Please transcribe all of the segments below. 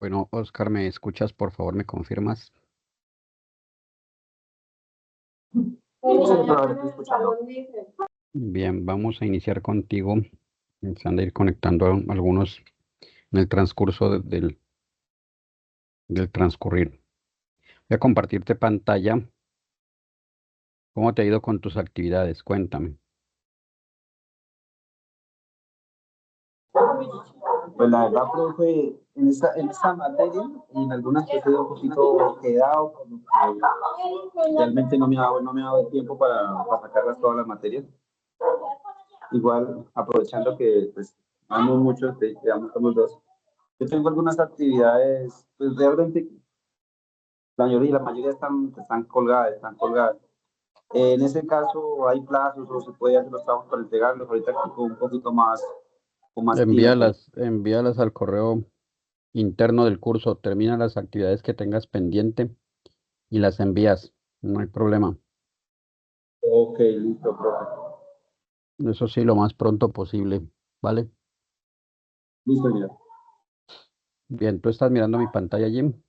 Bueno, Oscar, ¿me escuchas? Por favor, ¿me confirmas? Bien, vamos a iniciar contigo. Se han de ir conectando algunos en el transcurso del transcurrir. Voy a compartirte pantalla. ¿Cómo te ha ido con tus actividades? Cuéntame. Pues la verdad, profe, en esta materia y en algunas que he un poquito quedado, como que realmente no me ha dado el tiempo para sacarlas todas las materias. Igual, aprovechando que pues vamos muchos, digamos somos dos. Yo tengo algunas actividades, pues realmente la mayoría están colgadas. En ese caso, hay plazos o se puede hacer los trabajos para entregarlos ahorita con un poquito más, con más tiempo. Envíalas al correo interno del curso. Termina las actividades que tengas pendiente y las envías. No hay problema. Ok, listo, profe. Eso sí, lo más pronto posible. ¿Vale? Listo, mira. Bien, ¿tú estás mirando mi pantalla, Jim?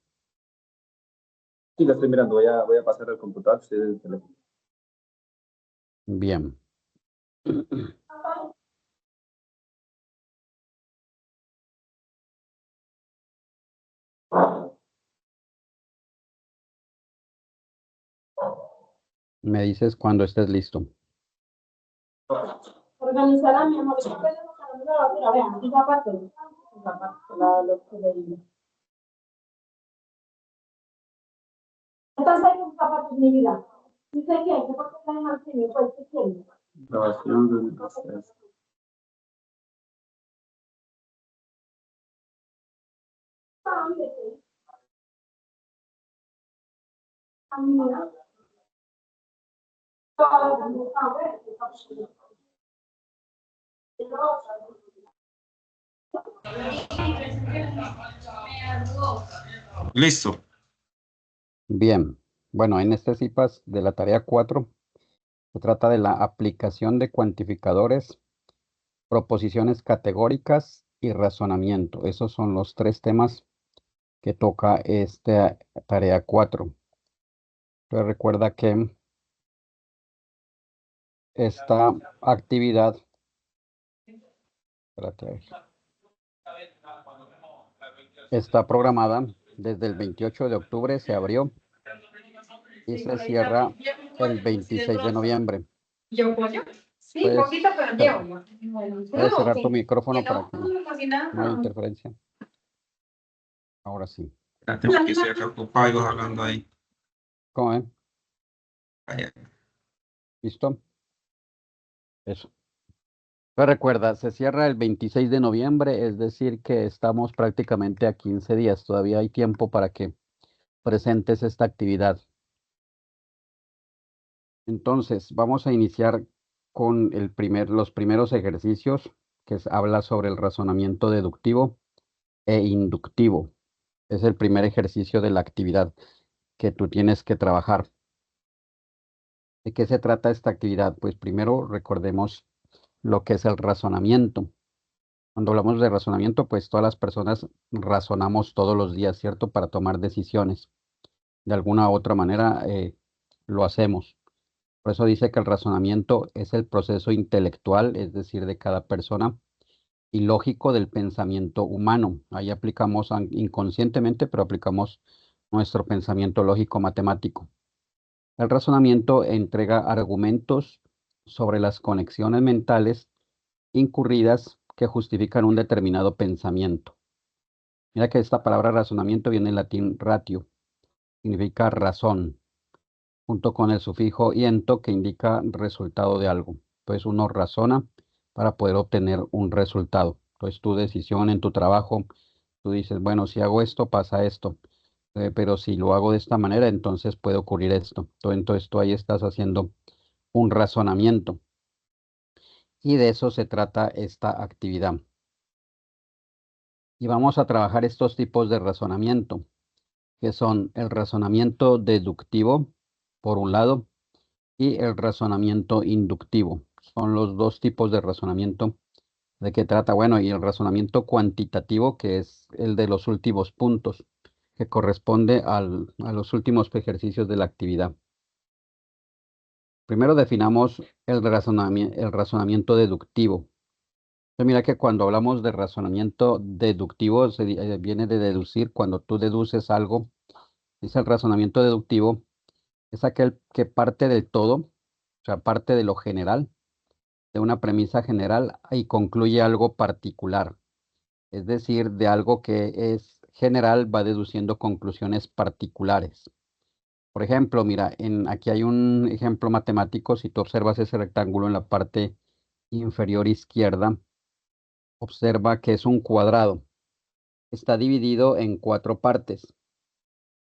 Sí, la estoy mirando. Voy a pasar al computador. Ustedes el teléfono. Bien. Me dices cuando estés listo. Organizará mi amor. Vean, sus zapatos. Los que le digo. Entonces hay un zapato, mi vida. Dice que, ¿por qué están al cine? Pues, ¿qué quieren? Grabación de ustedes. Listo. Bien. Bueno, en este CIPAS de la tarea 4 se trata de la aplicación de cuantificadores, proposiciones categóricas y razonamiento. Esos son los tres temas que toca esta tarea 4. Entonces recuerda que esta actividad, espérate, está programada desde el 28 de octubre, se abrió y se cierra el 26 de noviembre. ¿Yo pollo? Sí, Puedes, poquito, pero llevo. puedes cerrar tu micrófono para que no haya interferencia. Ahora sí. Espérate, porque estoy acá ocupado y vos hablando ahí. ¿Cómo ven? Allá. ¿Listo? Eso. Pero recuerda, se cierra el 26 de noviembre, es decir, que estamos prácticamente a 15 días. Todavía hay tiempo para que presentes esta actividad. Entonces, vamos a iniciar con los primeros ejercicios que habla sobre el razonamiento deductivo e inductivo. Es el primer ejercicio de la actividad que tú tienes que trabajar. ¿De qué se trata esta actividad? Pues primero recordemos lo que es el razonamiento. Cuando hablamos de razonamiento, pues todas las personas razonamos todos los días, ¿cierto? Para tomar decisiones. De alguna u otra manera lo hacemos. Por eso dice que el razonamiento es el proceso intelectual, es decir, de cada persona, y lógico del pensamiento humano. Ahí aplicamos inconscientemente, pero aplicamos nuestro pensamiento lógico matemático. El razonamiento entrega argumentos sobre las conexiones mentales incurridas que justifican un determinado pensamiento. Mira que esta palabra razonamiento viene en latín ratio, significa razón, junto con el sufijo iento que indica resultado de algo. Entonces uno razona para poder obtener un resultado. Entonces tu decisión en tu trabajo, tú dices, bueno, si hago esto, pasa esto, pero si lo hago de esta manera, entonces puede ocurrir esto. Entonces tú ahí estás haciendo un razonamiento. Y de eso se trata esta actividad. Y vamos a trabajar estos tipos de razonamiento, que son el razonamiento deductivo, por un lado, y el razonamiento inductivo. Son los dos tipos de razonamiento ¿De qué trata? Bueno, y el razonamiento cuantitativo, que es el de los últimos puntos, que corresponde a los últimos ejercicios de la actividad. Primero definamos el razonamiento deductivo. Entonces, mira que cuando hablamos de razonamiento deductivo, viene de deducir. Cuando tú deduces algo, dice el razonamiento deductivo, es aquel que parte del todo, o sea, parte de lo general, de una premisa general y concluye algo particular. Es decir, de algo que es general va deduciendo conclusiones particulares. Por ejemplo, mira, aquí hay un ejemplo matemático. Si tú observas ese rectángulo en la parte inferior izquierda, observa que es un cuadrado. Está dividido en 4 partes.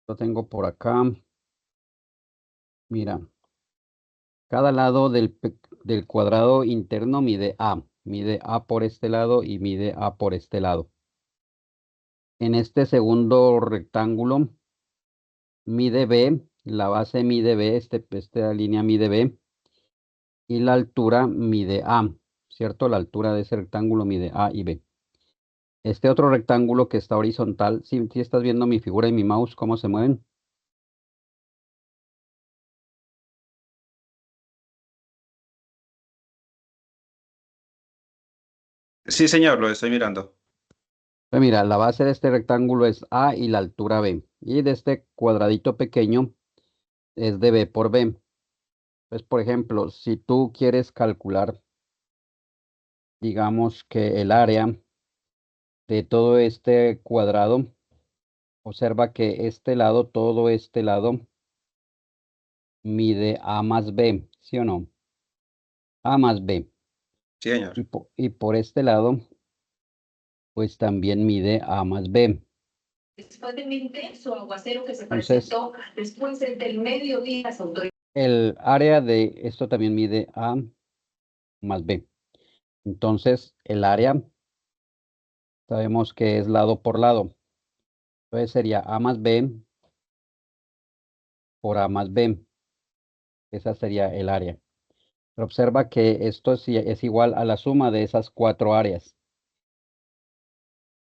Lo tengo por acá. Mira, cada lado del cuadrado interno mide A. Mide A por este lado y mide A por este lado. En este segundo rectángulo mide B, la base mide B, esta línea mide B y la altura mide A, ¿cierto? La altura de ese rectángulo mide A y B. Este otro rectángulo que está horizontal, si estás viendo mi figura y mi mouse, cómo se mueven. Sí, señor, lo estoy mirando. Pues mira, la base de este rectángulo es A y la altura B. Y de este cuadradito pequeño es de B por B. Pues, por ejemplo, si tú quieres calcular, digamos que el área de todo este cuadrado, observa que este lado, todo este lado, mide A más B, ¿sí o no? A más B. Sí, señor. Y por este lado, pues también mide A más B. Después del intenso aguacero que se Entonces, presentó después del mediodía, las autoridades. el área de esto también mide A más B. Entonces, el área sabemos que es lado por lado. Entonces sería A más B por A más B. Esa sería el área. Pero observa que esto es igual a la suma de esas 4 áreas.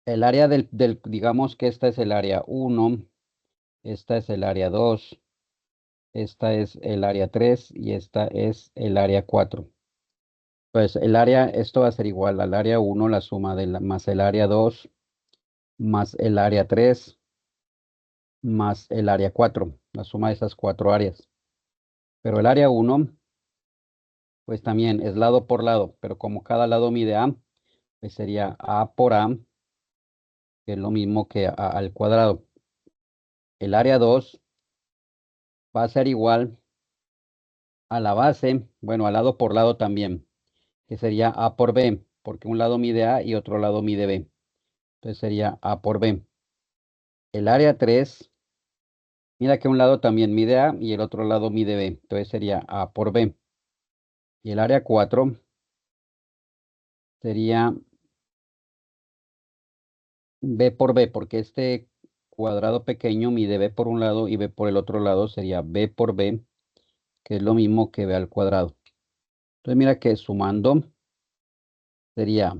El área digamos que esta es el área 1, esta es el área 2, esta es el área 3 y esta es el área 4. Pues el área, esto va a ser igual al área 1, la suma más el área 2, más el área 3, más el área 4, la suma de esas 4 áreas. Pero el área 1, pues también es lado por lado, pero como cada lado mide A, pues sería A por A, que es lo mismo que A al cuadrado. El área 2 va a ser igual a la base, bueno, al lado por lado también, que sería A por B, porque un lado mide A y otro lado mide B. Entonces sería A por B. El área 3, mira que un lado también mide A y el otro lado mide B. Entonces sería A por B. Y el área 4 sería B por B, porque este cuadrado pequeño mide B por un lado y B por el otro lado sería B por B, que es lo mismo que B al cuadrado. Entonces mira que sumando sería,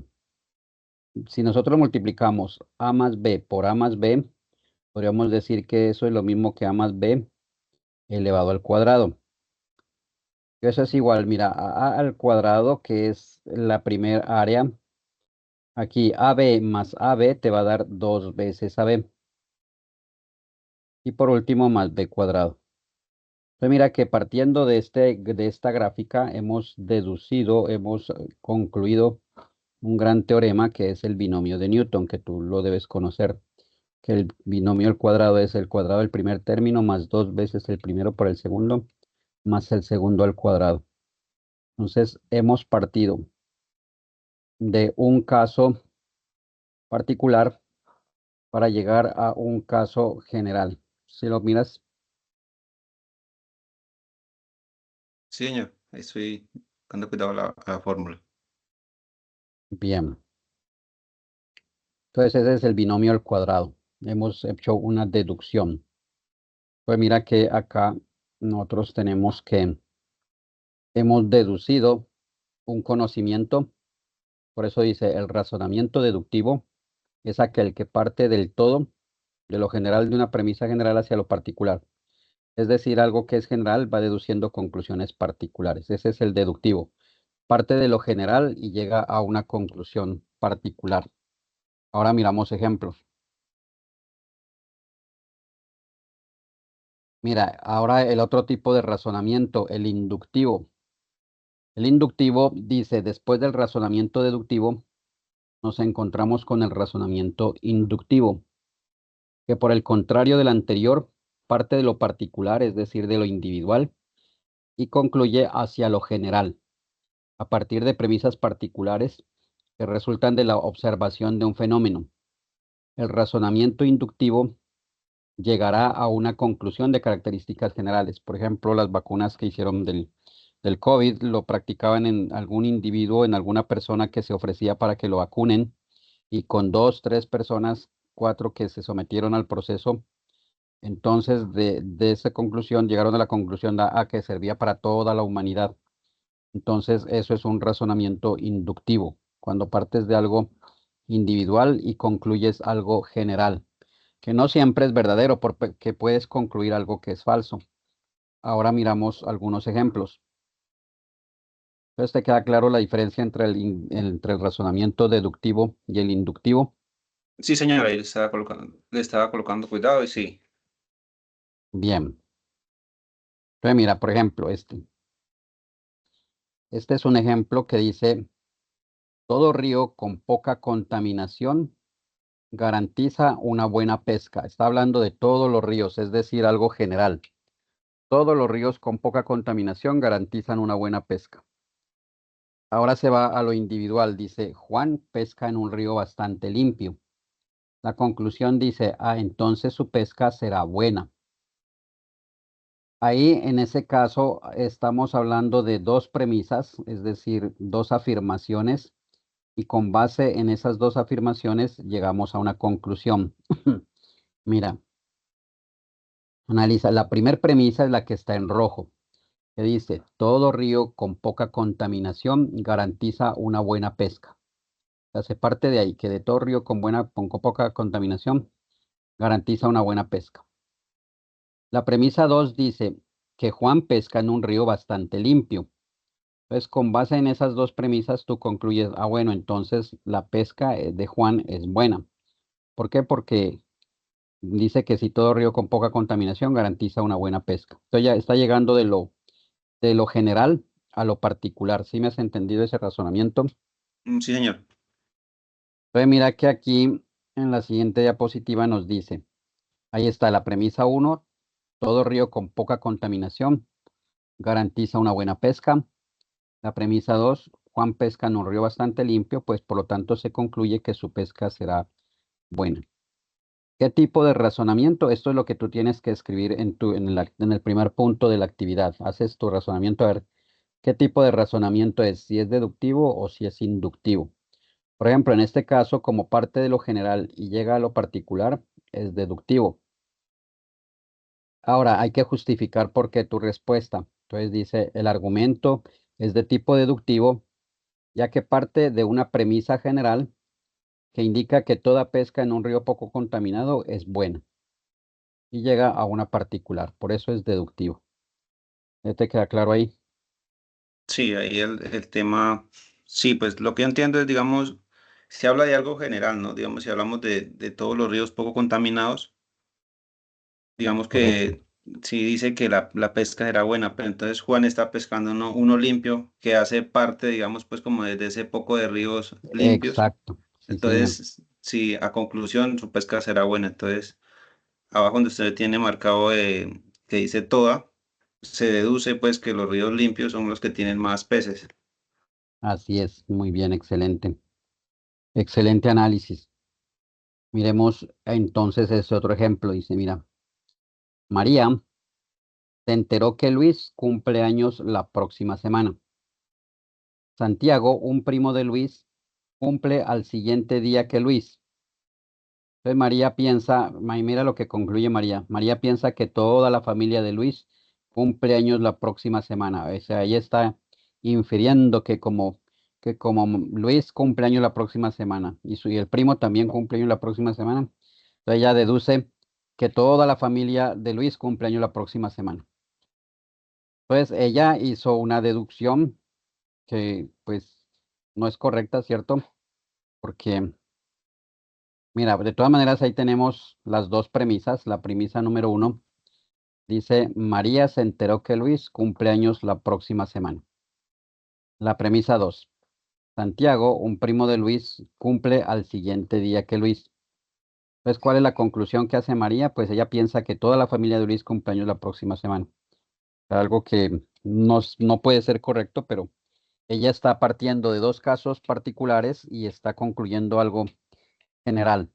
si nosotros multiplicamos A más B por A más B, podríamos decir que eso es lo mismo que A más B elevado al cuadrado. Eso es igual, mira, a al cuadrado, que es la primera área. Aquí AB más AB te va a dar 2 veces AB. Y por último más B cuadrado. Entonces mira que partiendo de esta gráfica hemos deducido, hemos concluido un gran teorema que es el binomio de Newton, que tú lo debes conocer, que el binomio al cuadrado es el cuadrado del primer término más 2 veces el primero por el segundo, más el segundo al cuadrado. Entonces hemos partido de un caso particular para llegar a un caso general. Si lo miras, Sí, señor. Ahí estoy dando cuidado a la fórmula. bien. Entonces ese es el binomio al cuadrado. Hemos hecho una deducción. Pues mira que acá nosotros tenemos que hemos deducido un conocimiento Por eso dice, el razonamiento deductivo es aquel que parte del todo, de lo general, de una premisa general hacia lo particular. Es decir, algo que es general va deduciendo conclusiones particulares. Ese es el deductivo. Parte de lo general y llega a una conclusión particular. Ahora miramos ejemplos. Mira, ahora el otro tipo de razonamiento, el inductivo. El inductivo dice, después del razonamiento deductivo, nos encontramos con el razonamiento inductivo, que por el contrario del anterior, parte de lo particular, es decir, de lo individual, y concluye hacia lo general, a partir de premisas particulares que resultan de la observación de un fenómeno. El razonamiento inductivo llegará a una conclusión de características generales. Por ejemplo, las vacunas que hicieron del COVID lo practicaban en algún individuo, en alguna persona que se ofrecía para que lo vacunen, y con 2, 3 personas, 4 que se sometieron al proceso. Entonces, de esa conclusión, llegaron a la conclusión a que servía para toda la humanidad. Entonces, eso es un razonamiento inductivo, cuando partes de algo individual y concluyes algo general, que no siempre es verdadero, porque puedes concluir algo que es falso. Ahora miramos algunos ejemplos. Entonces, ¿te queda claro la diferencia entre el razonamiento deductivo y el inductivo? Sí, señora, ahí le estaba colocando cuidado y sí. Bien. Entonces, mira, por ejemplo, este es un ejemplo que dice, todo río con poca contaminación garantiza una buena pesca. Está hablando de todos los ríos, es decir, algo general. Todos los ríos con poca contaminación garantizan una buena pesca. Ahora se va a lo individual. Dice, Juan pesca en un río bastante limpio. La conclusión dice, entonces su pesca será buena. Ahí, en ese caso, estamos hablando de dos premisas, es decir, dos afirmaciones, y con base en esas dos afirmaciones llegamos a una conclusión. Mira, analiza, la primera premisa es la que está en rojo, que dice, todo río con poca contaminación garantiza una buena pesca. O sea, se parte de ahí, que de todo río con poca contaminación garantiza una buena pesca. La premisa 2 dice que Juan pesca en un río bastante limpio. Entonces, con base en esas dos premisas, tú concluyes, bueno, entonces la pesca de Juan es buena. ¿Por qué? Porque dice que si todo río con poca contaminación garantiza una buena pesca. Entonces ya está llegando de lo general a lo particular. ¿Sí me has entendido ese razonamiento? Sí, señor. Entonces mira que aquí en la siguiente diapositiva nos dice, ahí está la premisa 1, todo río con poca contaminación garantiza una buena pesca. La premisa 2, Juan pesca en un río bastante limpio, pues por lo tanto se concluye que su pesca será buena. ¿Qué tipo de razonamiento? Esto es lo que tú tienes que escribir en el primer punto de la actividad. Haces tu razonamiento, a ver qué tipo de razonamiento es, si es deductivo o si es inductivo. Por ejemplo, en este caso, como parte de lo general y llega a lo particular, es deductivo. Ahora, hay que justificar por qué tu respuesta. Entonces dice, el argumento es de tipo deductivo, ya que parte de una premisa general que indica que toda pesca en un río poco contaminado es buena y llega a una particular. Por eso es deductivo. ¿Ya te queda claro ahí? Sí, ahí el tema, sí, pues lo que yo entiendo es, digamos, se habla de algo general, ¿no? Digamos, si hablamos de todos los ríos poco contaminados, digamos Correcto. que sí dice que la pesca será buena, pero entonces Juan está pescando uno limpio, que hace parte, digamos, pues como de ese poco de ríos limpios. Exacto. Sí, señor. Entonces, sí, a conclusión, su pesca será buena. Entonces, abajo donde usted tiene marcado que dice toda, se deduce pues que los ríos limpios son los que tienen más peces. Así es. Muy bien. Excelente. Excelente análisis. Miremos entonces ese otro ejemplo. Dice, mira, María se enteró que Luis cumple años la próxima semana. Santiago, un primo de Luis, cumple al siguiente día que Luis. Entonces María piensa, mira lo que concluye María. María piensa que toda la familia de Luis cumple años la próxima semana. O sea, ella está infiriendo que como que como Luis cumple años la próxima semana y el primo también cumple años la próxima semana, entonces ella deduce que toda la familia de Luis cumple años la próxima semana. Entonces ella hizo una deducción que pues no es correcta, ¿cierto? Porque, mira, de todas maneras ahí tenemos las dos premisas. La premisa número 1 dice, María se enteró que Luis cumple años la próxima semana. La premisa 2, Santiago, un primo de Luis, cumple al siguiente día que Luis. Entonces, ¿cuál es la conclusión que hace María? Pues ella piensa que toda la familia de Luis cumple años la próxima semana. Algo que no puede ser correcto, pero ella está partiendo de dos casos particulares y está concluyendo algo general.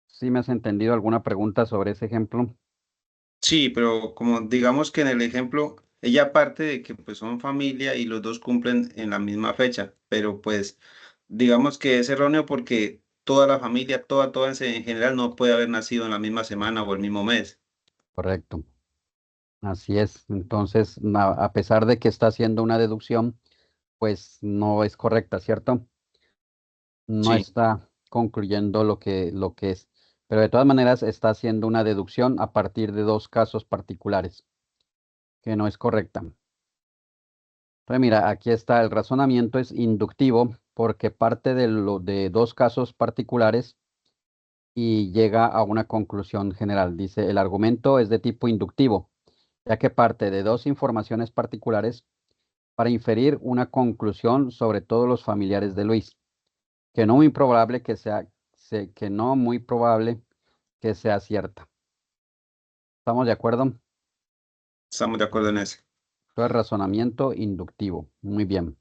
¿Sí me has entendido alguna pregunta sobre ese ejemplo? Sí, pero como digamos que en el ejemplo, ella parte de que pues son familia y los dos cumplen en la misma fecha, pero pues digamos que es erróneo porque toda la familia, toda en general no puede haber nacido en la misma semana o el mismo mes. Correcto. Así es. Entonces, a pesar de que está haciendo una deducción, pues no es correcta, ¿cierto? No Sí, está concluyendo lo que es. Pero de todas maneras está haciendo una deducción a partir de dos casos particulares, que no es correcta. Entonces, mira, aquí está, el razonamiento es inductivo porque parte de dos casos particulares y llega a una conclusión general. Dice, el argumento es de tipo inductivo, ya que parte de dos informaciones particulares para inferir una conclusión sobre todos los familiares de Luis, que no muy probable que sea, que no muy probable que sea cierta. ¿Estamos de acuerdo? estamos de acuerdo en eso. Todo el razonamiento inductivo. Muy bien.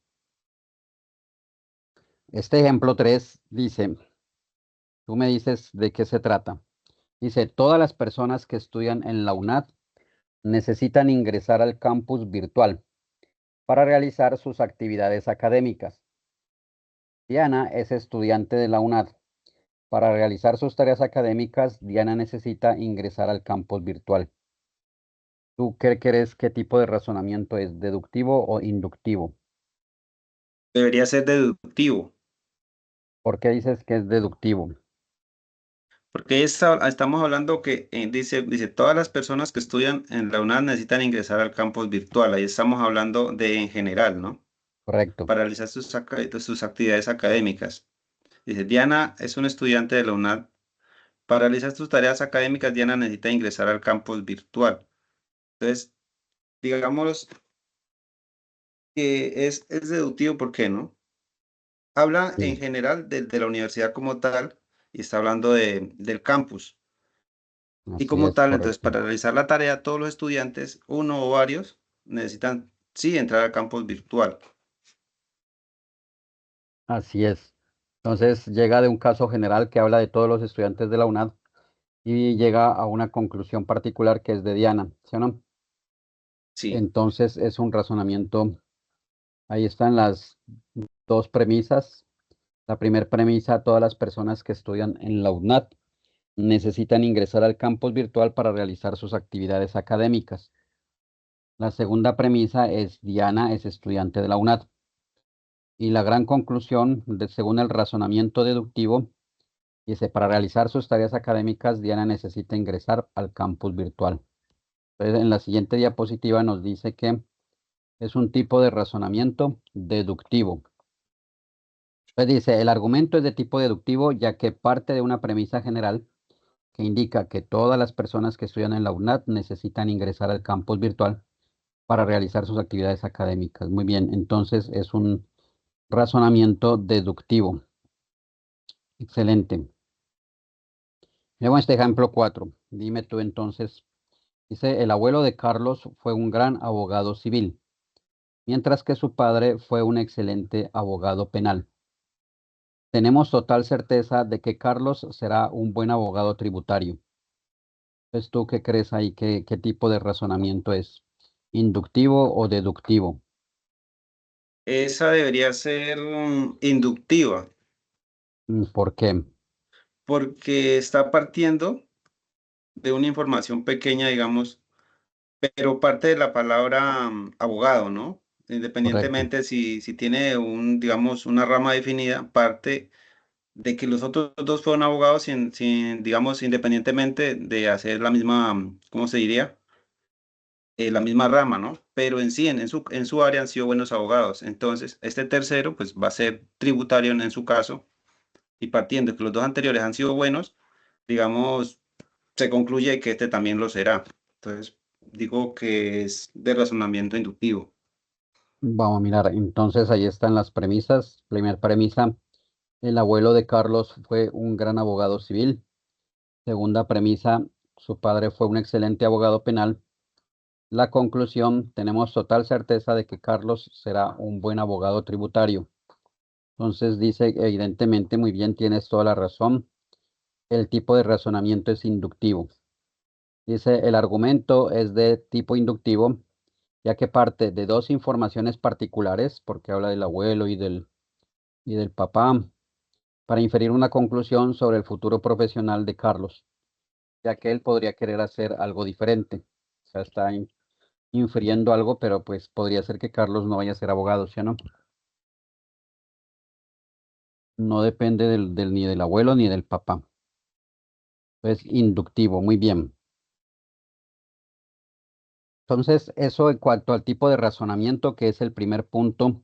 Este ejemplo 3 dice, tú me dices de qué se trata. Dice, todas las personas que estudian en la UNAD necesitan ingresar al campus virtual para realizar sus actividades académicas. Diana es estudiante de la UNAD. Para realizar sus tareas académicas, Diana necesita ingresar al campus virtual. ¿Tú qué crees qué tipo de razonamiento es, deductivo o inductivo? Debería ser deductivo, ¿Por qué dices que es deductivo? porque estamos hablando que dice, todas las personas que estudian en la UNAM necesitan ingresar al campus virtual. Ahí estamos hablando de en general, ¿no? Correcto. Para realizar sus actividades académicas. Dice, Diana es un estudiante de la UNAM. Para realizar sus tareas académicas, Diana necesita ingresar al campus virtual. Entonces, digamos que es deductivo, ¿por qué no? Habla en Sí, general de la universidad como tal y está hablando del campus. Y así como es, tal, entonces, correcto. para realizar la tarea, todos los estudiantes, uno o varios, necesitan, sí, entrar al campus virtual. Así es. Entonces llega de un caso general que habla de todos los estudiantes de la UNAD y llega a una conclusión particular que es de Diana, ¿sí o no? Sí, Entonces es un razonamiento, ahí están las dos premisas. La primera premisa, todas las personas que estudian en la UNAD necesitan ingresar al campus virtual para realizar sus actividades académicas. La segunda premisa es Diana es estudiante de la UNAD. Y la gran conclusión, según el razonamiento deductivo, dice, para realizar sus tareas académicas, Diana necesita ingresar al campus virtual. Entonces, en la siguiente diapositiva nos dice que es un tipo de razonamiento deductivo. Entonces dice, el argumento es de tipo deductivo ya que parte de una premisa general que indica que todas las personas que estudian en la UNAD necesitan ingresar al campus virtual para realizar sus actividades académicas. Muy bien, entonces es un razonamiento deductivo. Excelente. Luego este ejemplo 4. Dime tú entonces, dice, el abuelo de Carlos fue un gran abogado civil, mientras que su padre fue un excelente abogado penal. Tenemos total certeza de que Carlos será un buen abogado tributario. Entonces, ¿tú qué crees ahí? ¿Qué tipo de razonamiento es? ¿Inductivo o deductivo? esa debería ser inductiva, ¿Por qué? porque está partiendo de una información pequeña, digamos, pero parte de la palabra abogado, ¿no? correcto. independientemente si tiene digamos, una rama definida, parte de que los otros dos fueron abogados digamos, independientemente de hacer la misma, ¿cómo se diría? La misma rama, ¿no? Pero en sí, en su área han sido buenos abogados. Entonces, este tercero, pues va a ser tributario en su caso, y partiendo de que los dos anteriores han sido buenos, digamos, se concluye que este también lo será. Entonces, digo que es de razonamiento inductivo. Vamos a mirar, entonces ahí están las premisas. Primera premisa, el abuelo de Carlos fue un gran abogado civil. Segunda premisa, su padre fue un excelente abogado penal. La conclusión, tenemos total certeza de que Carlos será un buen abogado tributario. Entonces dice, evidentemente, muy bien, tienes toda la razón. El tipo de razonamiento es inductivo. Dice, el argumento es de tipo inductivo, ya que parte de dos informaciones particulares, porque habla del abuelo y del papá, para inferir una conclusión sobre el futuro profesional de Carlos, ya que él podría querer hacer algo diferente. O sea, está infiriendo algo, pero pues podría ser que Carlos no vaya a ser abogado, ¿sí o no? No depende ni del abuelo ni del papá. Es inductivo, muy bien. Entonces, eso en cuanto al tipo de razonamiento, que es el primer punto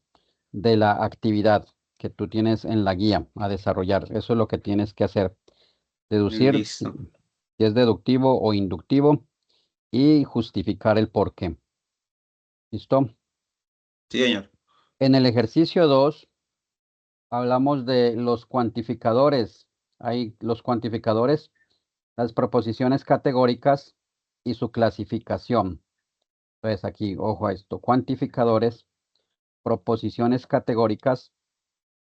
de la actividad que tú tienes en la guía a desarrollar. Eso es lo que tienes que hacer. Deducir Listo. si es deductivo o inductivo y justificar el por qué. ¿Listo? Sí, señor. En el ejercicio 2 hablamos de los cuantificadores. Hay los cuantificadores, las proposiciones categóricas y su clasificación. Entonces aquí, ojo a esto, cuantificadores, proposiciones categóricas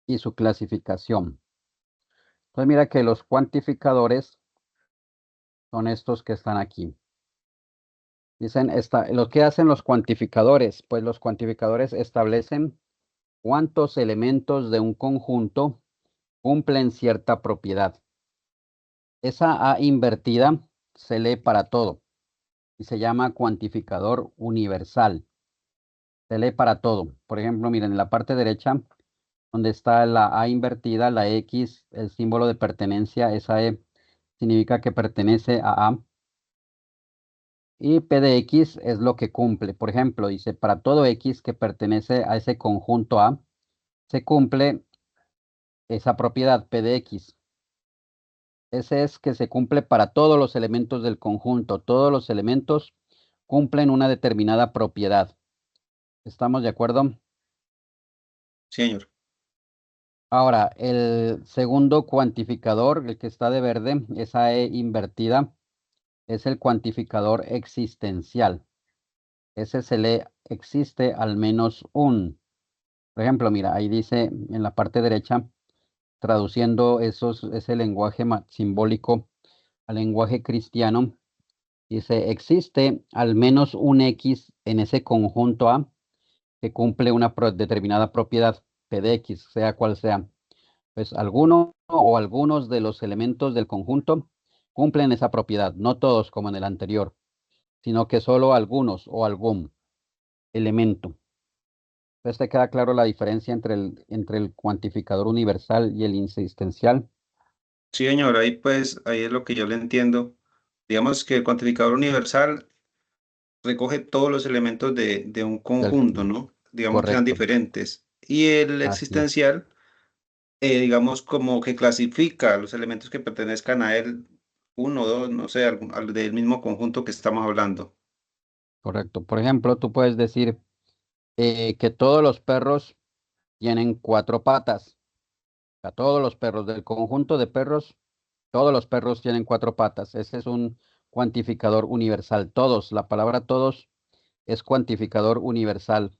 y su clasificación. Entonces mira que los cuantificadores son estos que están aquí. Dicen, lo que hacen los cuantificadores, pues los cuantificadores establecen cuántos elementos de un conjunto cumplen cierta propiedad. Esa A invertida se lee para todo y se llama cuantificador universal. Se lee para todo. Por ejemplo, miren, en la parte derecha, donde está la A invertida, la X, el símbolo de pertenencia, esa E significa que pertenece a A. Y P de X es lo que cumple. Por ejemplo, dice, para todo X que pertenece a ese conjunto A, se cumple esa propiedad P de X. Ese es que se cumple para todos los elementos del conjunto. Todos los elementos cumplen una determinada propiedad. ¿Estamos de acuerdo? Sí, señor. Ahora, el segundo cuantificador, el que está de verde, esa E invertida, es el cuantificador existencial. Ese se le existe al menos un. Por ejemplo, mira, ahí dice en la parte derecha, traduciendo ese lenguaje simbólico al lenguaje cristiano, dice, existe al menos un X en ese conjunto A que cumple una determinada propiedad, P de X, sea cual sea. Pues alguno o algunos de los elementos del conjunto cumplen esa propiedad, no todos como en el anterior, sino que solo algunos o algún elemento. Entonces te queda claro la diferencia entre el cuantificador universal y el insistencial. Sí, señor. Ahí pues, ahí es lo que yo le entiendo. Digamos que el cuantificador universal recoge todos los elementos de un Del, conjunto, ¿no? Digamos que sean correcto, diferentes. Y el así es, existencial, digamos, como que clasifica los elementos que pertenezcan a él, uno, dos, no sé, al del mismo conjunto que estamos hablando. correcto. Por ejemplo, tú puedes decir que todos los perros tienen cuatro patas. A todos los perros del conjunto de perros, todos los perros tienen cuatro patas. Ese es un cuantificador universal. Todos, la palabra todos es cuantificador universal.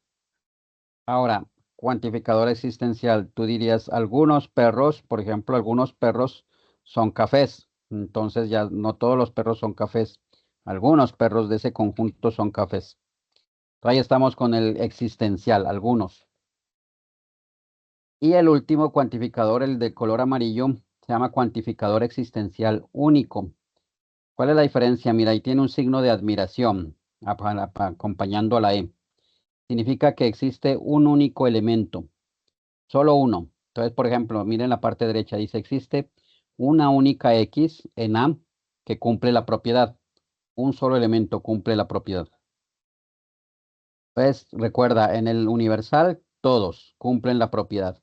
Ahora, cuantificador existencial, tú dirías, algunos perros, por ejemplo, algunos perros son cafés. Entonces ya no todos los perros son cafés. Algunos perros de ese conjunto son cafés. Ahí estamos con el existencial, algunos. Y el último cuantificador, el de color amarillo, se llama cuantificador existencial único. ¿Cuál es la diferencia? Mira, ahí tiene un signo de admiración acompañando a la E. significa que existe un único elemento, solo uno. Entonces, por ejemplo, miren la parte derecha, dice existe una única X en A que cumple la propiedad. Un solo elemento cumple la propiedad. Pues recuerda, en el universal todos cumplen la propiedad.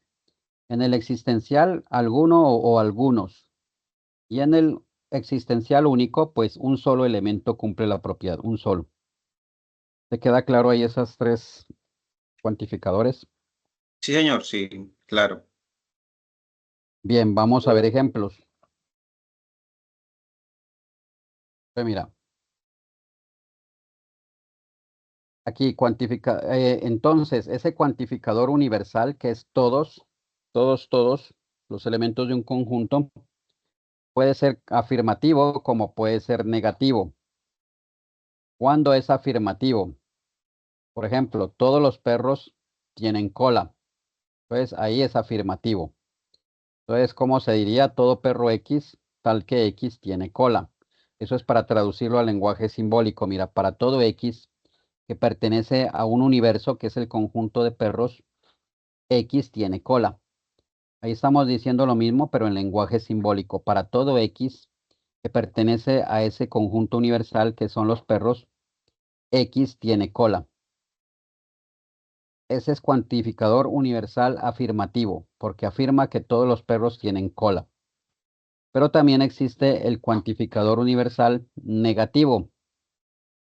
En el existencial alguno o algunos. Y en el existencial único, pues un solo elemento cumple la propiedad, un solo. ¿Te queda claro ahí esas tres cuantificadores? Sí, señor, sí, claro. Bien, vamos a ver ejemplos. Mira, aquí entonces, ese cuantificador universal que es todos los elementos de un conjunto, puede ser afirmativo como puede ser negativo. ¿Cuándo es afirmativo? Por ejemplo, todos los perros tienen cola. Entonces, ahí es afirmativo. Entonces, ¿cómo se diría? Todo perro X, tal que X tiene cola. Eso es para traducirlo al lenguaje simbólico. Mira, para todo X que pertenece a un universo que es el conjunto de perros, X tiene cola. Ahí estamos diciendo lo mismo, pero en lenguaje simbólico. Para todo X que pertenece a ese conjunto universal que son los perros, X tiene cola. Ese es cuantificador universal afirmativo, porque afirma que todos los perros tienen cola. Pero también existe el cuantificador universal negativo,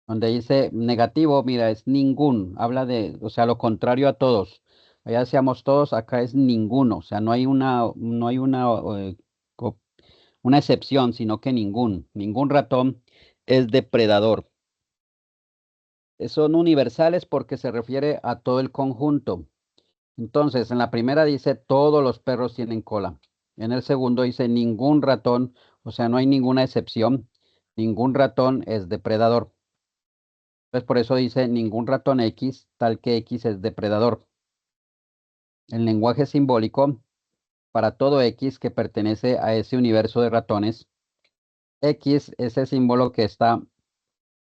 donde dice negativo, mira, es ningún, habla de, o sea, lo contrario a todos. Allá decíamos todos, acá es ninguno, o sea, no hay co- una excepción, sino que ningún ratón es depredador. Son universales porque se refiere a todo el conjunto. Entonces, en la primera dice todos los perros tienen cola. En el segundo dice ningún ratón, o sea, no hay ninguna excepción. Ningún ratón es depredador. Entonces, por eso dice ningún ratón X, tal que X es depredador. En lenguaje simbólico, para todo X que pertenece a ese universo de ratones, X, ese símbolo que está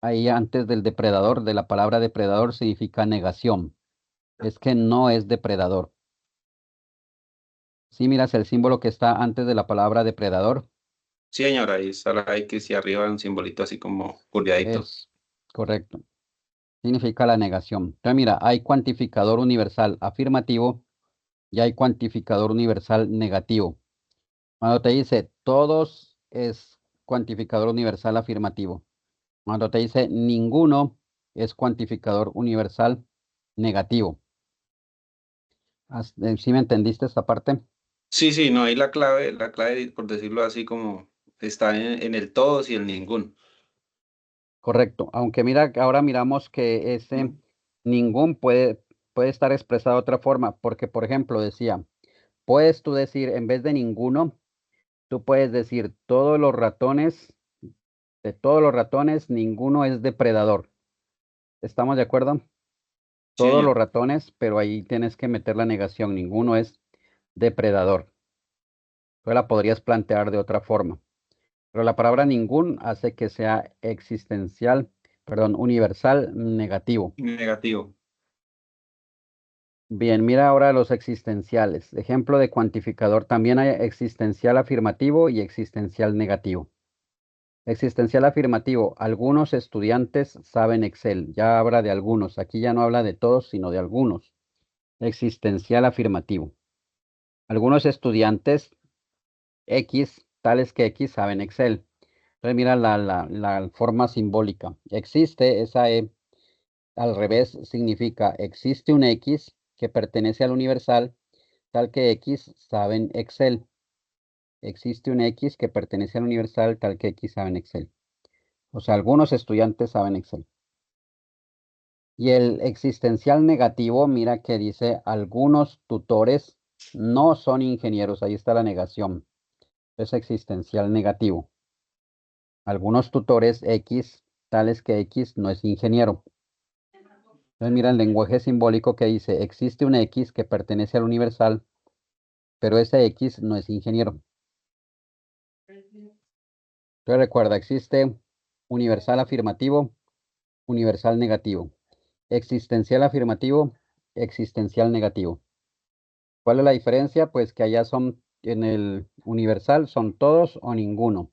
ahí antes del depredador, de la palabra depredador, significa negación. Es que no es depredador. Si miras el símbolo que está antes de la palabra depredador, Sí, señor, ahí está la X y arriba un simbolito así como curviadito. es correcto. Significa la negación. Entonces, mira, hay cuantificador universal afirmativo y hay cuantificador universal negativo. Cuando te dice todos es cuantificador universal afirmativo. Cuando te dice ninguno es cuantificador universal negativo. ¿Sí me entendiste esta parte? Sí, sí, no, ahí la clave, por decirlo así, como está en el todos y el ningún. Correcto. Aunque mira, ahora miramos que ese ningún puede estar expresado de otra forma, porque por ejemplo decía, puedes tú decir, en vez de ninguno, tú puedes decir todos los ratones, de todos los ratones, ninguno es depredador. ¿Estamos de acuerdo? Sí, Todos los señor. ratones, pero ahí tienes que meter la negación, ninguno es depredador. Tú la podrías plantear de otra forma. Pero la palabra ningún hace que sea universal negativo. Negativo. Bien, mira ahora los existenciales. Ejemplo de cuantificador. También hay existencial afirmativo y existencial negativo. Existencial afirmativo. Algunos estudiantes saben Excel. Ya habla de algunos. Aquí ya no habla de todos, sino de algunos. Existencial afirmativo. Algunos estudiantes X, tales que X, saben Excel. Entonces mira la forma simbólica. Existe, esa E al revés significa existe un X que pertenece al universal, tal que X saben Excel. Existe un X que pertenece al universal, tal que X saben Excel. O sea, algunos estudiantes saben Excel. Y el existencial negativo, mira que dice algunos tutores no son ingenieros. Ahí está la negación. Es existencial negativo. Algunos tutores X, tales que X no es ingeniero. Entonces mira el lenguaje simbólico que dice, existe un X que pertenece al universal, pero ese X no es ingeniero. Entonces recuerda, existe universal afirmativo, universal negativo. Existencial afirmativo, existencial negativo. ¿Cuál es la diferencia? Pues que allá son, en el universal son todos o ninguno.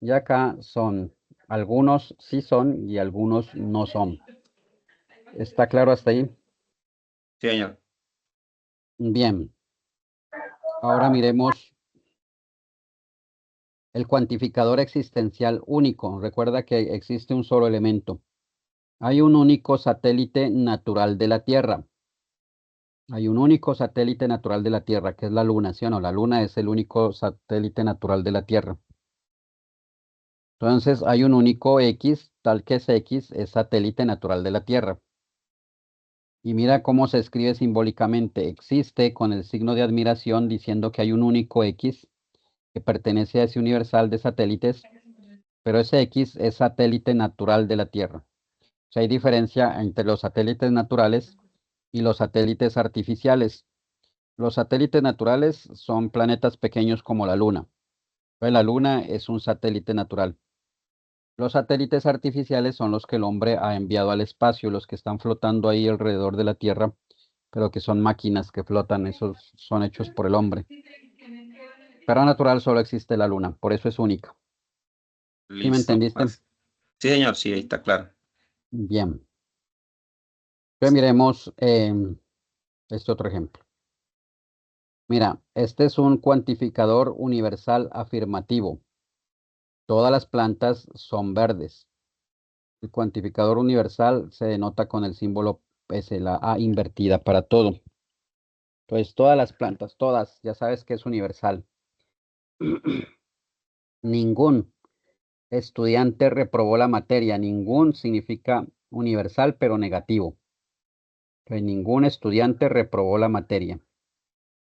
Y acá son, algunos sí son y algunos no son. ¿Está claro hasta ahí? Sí, señor. Bien. Ahora miremos el cuantificador existencial único. Recuerda que existe un solo elemento. Hay un único satélite natural de la Tierra. Hay un único satélite natural de la Tierra, que es la Luna, ¿sí o no? La Luna es el único satélite natural de la Tierra. Entonces hay un único X, tal que es X, es satélite natural de la Tierra. Y mira cómo se escribe simbólicamente. Existe con el signo de admiración diciendo que hay un único X que pertenece a ese universal de satélites, pero ese X es satélite natural de la Tierra. O sea, hay diferencia entre los satélites naturales y los satélites artificiales. Los satélites naturales son planetas pequeños como la Luna. Pues la Luna es un satélite natural. Los satélites artificiales son los que el hombre ha enviado al espacio, los que están flotando ahí alrededor de la Tierra, pero que son máquinas que flotan, esos son hechos por el hombre. Pero natural solo existe la Luna, por eso es única. ¿Sí me Listo. entendiste? Sí, señor, sí, ahí está claro. Bien. Pues miremos este otro ejemplo. Mira, este es un cuantificador universal afirmativo. Todas las plantas son verdes. El cuantificador universal se denota con el símbolo S, la A invertida para todo. Entonces, todas las plantas, todas, ya sabes que es universal. Ningún estudiante reprobó la materia. Ningún significa universal, pero negativo. Entonces, ningún estudiante reprobó la materia.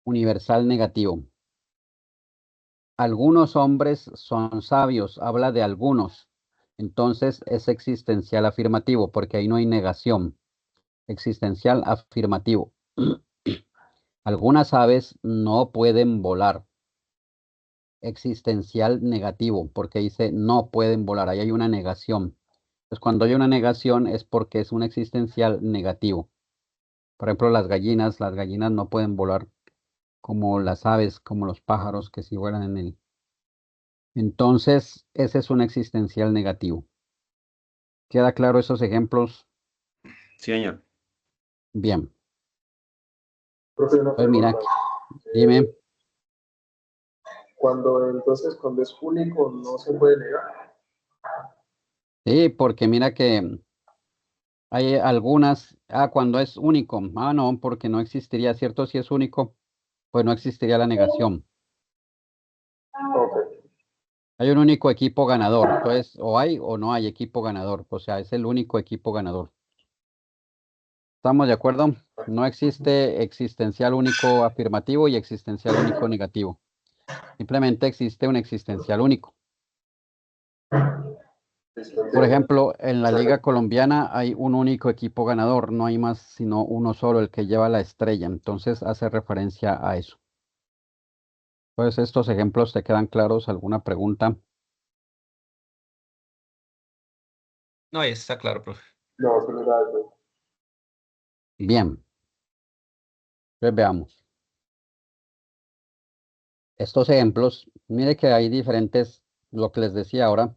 Universal negativo. Algunos hombres son sabios, habla de algunos. Entonces es existencial afirmativo, porque ahí no hay negación. Existencial afirmativo. Algunas aves no pueden volar. Existencial negativo, porque dice no pueden volar. Ahí hay una negación. Pues cuando hay una negación es porque es un existencial negativo. Por ejemplo, las gallinas no pueden volar como las aves, como los pájaros que sí vuelan en el. Entonces, ese es un existencial negativo. ¿Queda claro esos ejemplos? Sí, señor. Bien. Profe, una Pues mira, pregunta. aquí, dime. Cuando es único, no se puede negar. Sí, porque mira que hay algunas, cuando es único, no, porque no existiría, ¿cierto? Si es único, pues no existiría la negación. Ok. Hay un único equipo ganador, entonces o hay o no hay equipo ganador, o sea, es el único equipo ganador. ¿Estamos de acuerdo? No existe existencial único afirmativo y existencial único negativo. Simplemente existe un existencial único. Listo, Por entiendo. ejemplo, en la Liga Colombiana hay un único equipo ganador, no hay más sino uno solo, el que lleva la estrella. Entonces hace referencia a eso. Pues estos ejemplos te quedan claros. ¿Alguna pregunta? No, ahí está claro, profe. No, solo era eso. Bien, pues veamos. Estos ejemplos, mire que hay diferentes, lo que les decía ahora,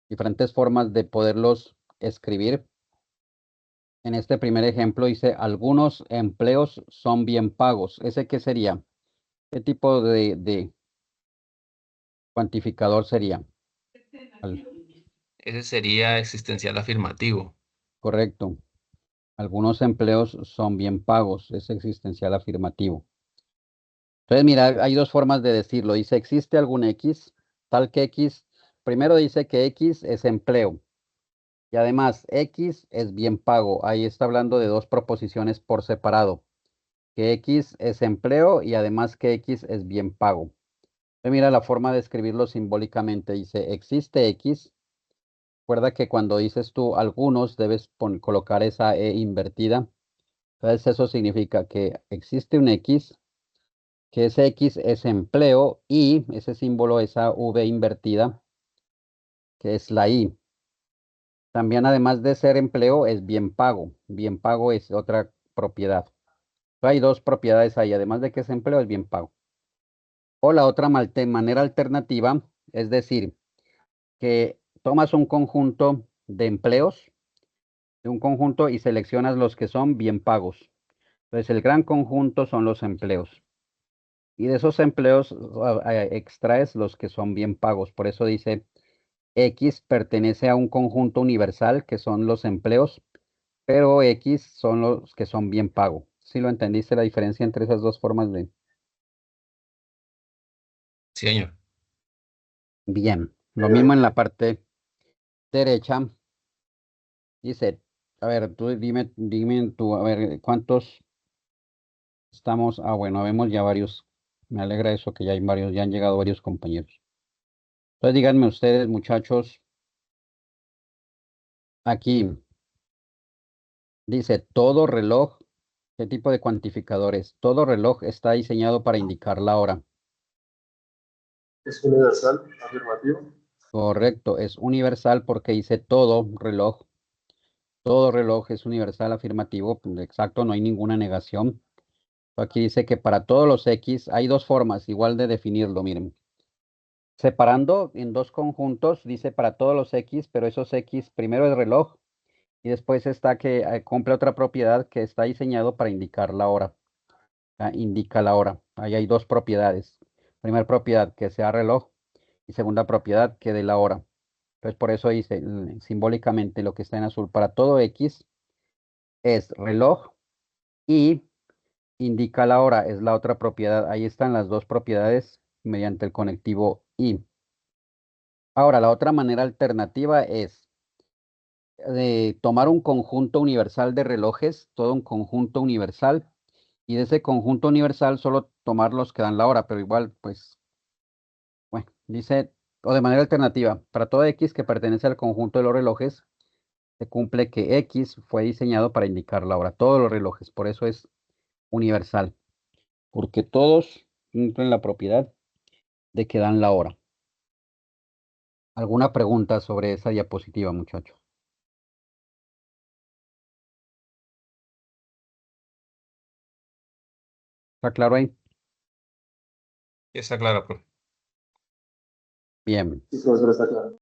diferentes formas de poderlos escribir. En este primer ejemplo dice, algunos empleos son bien pagos. ¿Ese qué sería? ¿Qué tipo de cuantificador sería? Al- Ese sería existencial afirmativo. Correcto. Algunos empleos son bien pagos. Es existencial afirmativo. Entonces, mira, hay dos formas de decirlo. Dice, ¿existe algún X? Tal que X, primero dice que X es empleo. Y además, X es bien pago. Ahí está hablando de dos proposiciones por separado. Que X es empleo y además que X es bien pago. Mira la forma de escribirlo simbólicamente. Dice, existe X. Recuerda que cuando dices tú algunos, debes colocar esa E invertida. Entonces, eso significa que existe un X, que ese X es empleo y ese símbolo, esa V invertida, que es la I. También, además de ser empleo, es bien pago. Bien pago es otra propiedad. Hay dos propiedades ahí, además de que es empleo, es bien pago. O la otra manera alternativa, es decir, que tomas un conjunto de empleos, de un conjunto, y seleccionas los que son bien pagos. Entonces, el gran conjunto son los empleos. Y de esos empleos extraes los que son bien pagos. Por eso dice, X pertenece a un conjunto universal, que son los empleos, pero X son los que son bien pago. ¿Sí lo entendiste la diferencia entre esas dos formas de...? Sí, señor. Bien. Lo mismo en la parte derecha. Dice, a ver, tú dime tú, a ver, ¿cuántos estamos? Ah, bueno, vemos ya varios. Me alegra eso que ya hay varios, ya han llegado varios compañeros. Entonces díganme ustedes, muchachos, aquí dice, todo reloj, ¿qué tipo de cuantificador es? Todo reloj está diseñado para indicar la hora. Es universal, afirmativo. Correcto, es universal porque dice todo reloj. Todo reloj es universal, afirmativo, pues, exacto, no hay ninguna negación. Aquí dice que para todos los X hay dos formas igual de definirlo, miren. Separando en dos conjuntos, dice para todos los X, pero esos X primero es reloj y después está que cumple otra propiedad que está diseñado para indicar la hora. Indica la hora. Ahí hay dos propiedades. Primera propiedad que sea reloj y segunda propiedad que dé la hora. Entonces por eso dice simbólicamente lo que está en azul para todo X es reloj y indica la hora, es la otra propiedad. Ahí están las dos propiedades mediante el conectivo y. Ahora, la otra manera alternativa es tomar un conjunto universal de relojes, todo un conjunto universal, y de ese conjunto universal solo tomar los que dan la hora, pero igual, pues, bueno, dice, o de manera alternativa, para todo X que pertenece al conjunto de los relojes, se cumple que X fue diseñado para indicar la hora, todos los relojes, por eso es universal, porque todos cumplen la propiedad de que dan la hora. ¿Alguna pregunta sobre esa diapositiva, muchachos? ¿Está claro ahí? Está claro, profe. Bien. Sí, profesor, está claro.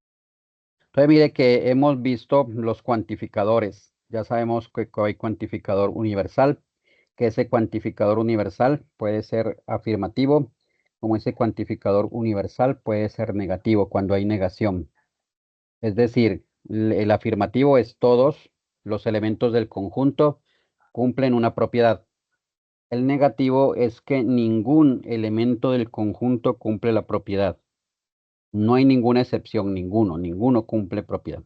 Entonces, mire que hemos visto los cuantificadores. Ya sabemos que hay cuantificador universal, que ese cuantificador universal puede ser afirmativo, como ese cuantificador universal puede ser negativo cuando hay negación. Es decir, el afirmativo es todos los elementos del conjunto cumplen una propiedad. El negativo es que ningún elemento del conjunto cumple la propiedad. No hay ninguna excepción, ninguno cumple propiedad.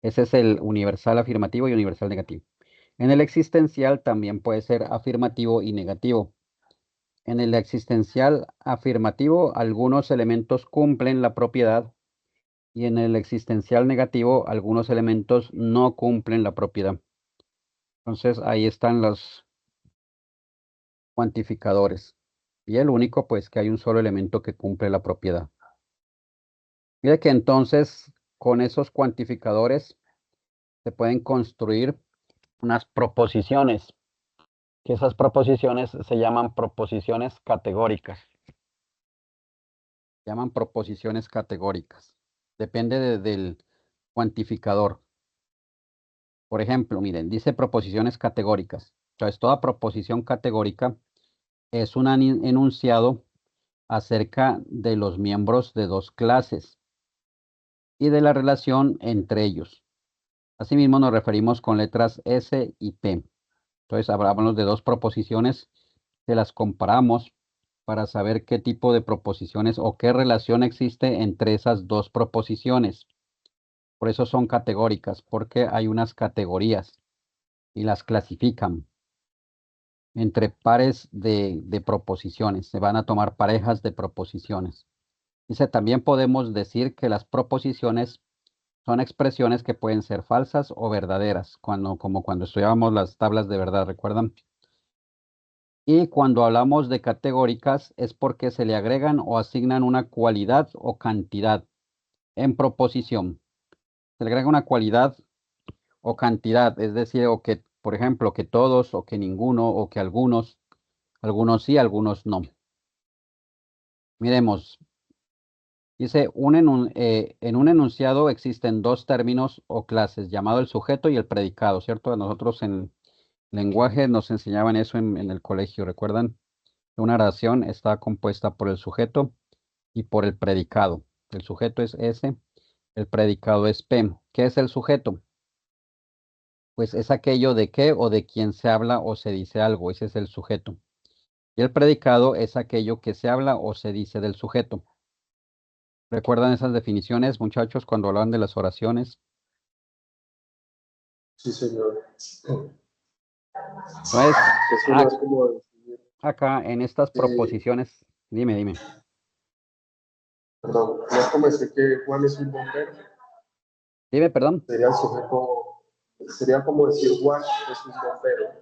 Ese es el universal afirmativo y universal negativo. En el existencial también puede ser afirmativo y negativo. En el existencial afirmativo, algunos elementos cumplen la propiedad y en el existencial negativo, algunos elementos no cumplen la propiedad. Entonces, ahí están los cuantificadores. Y el único, pues, que hay un solo elemento que cumple la propiedad. Mire que entonces, con esos cuantificadores, se pueden construir unas proposiciones, que esas proposiciones se llaman proposiciones categóricas. Llaman proposiciones categóricas. Depende del cuantificador. Por ejemplo, miren, dice proposiciones categóricas. Entonces, toda proposición categórica es un enunciado acerca de los miembros de dos clases y de la relación entre ellos. Asimismo, nos referimos con letras S y P. Entonces, hablamos de dos proposiciones que las comparamos para saber qué tipo de proposiciones o qué relación existe entre esas dos proposiciones. Por eso son categóricas, porque hay unas categorías y las clasifican entre pares de proposiciones. Se van a tomar parejas de proposiciones. Dice, también podemos decir que las proposiciones son expresiones que pueden ser falsas o verdaderas, como cuando estudiábamos las tablas de verdad, ¿recuerdan? Y cuando hablamos de categóricas es porque se le agregan o asignan una cualidad o cantidad en proposición. se le agrega una cualidad o cantidad, es decir, o que, por ejemplo, que todos, o que ninguno, o que algunos sí, algunos no. Miremos, dice, en un enunciado existen dos términos o clases, llamado el sujeto y el predicado, ¿cierto? Nosotros en lenguaje nos enseñaban eso en el colegio, ¿recuerdan? Una oración está compuesta por el sujeto y por el predicado. El sujeto es S, el predicado es P. ¿Qué es el sujeto? Pues es aquello de qué o de quién se habla o se dice algo, ese es el sujeto. Y el predicado es aquello que se habla o se dice del sujeto. ¿Recuerdan esas definiciones, muchachos, cuando hablan de las oraciones? Sí, señor. Entonces, Eso no es como decir, acá en estas proposiciones, dime. perdón, no es como decir que Juan es un bombero, Dime, perdón. sería el sujeto, sería como decir Juan es un bombero.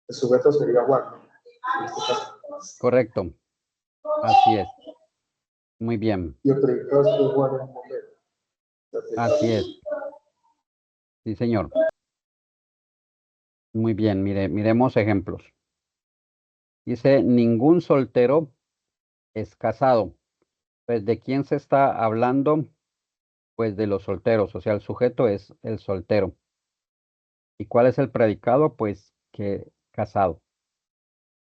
El sujeto sería Juan, ¿no? En este caso. Correcto. Así es. Muy bien. Y el predicado es que Juan es un bombero. Así es. Sí, señor. Muy bien. Miremos ejemplos. Dice, ningún soltero es casado. Pues, ¿de quién se está hablando? Pues de los solteros. O sea, el sujeto es el soltero. ¿Y cuál es el predicado? Pues que casado.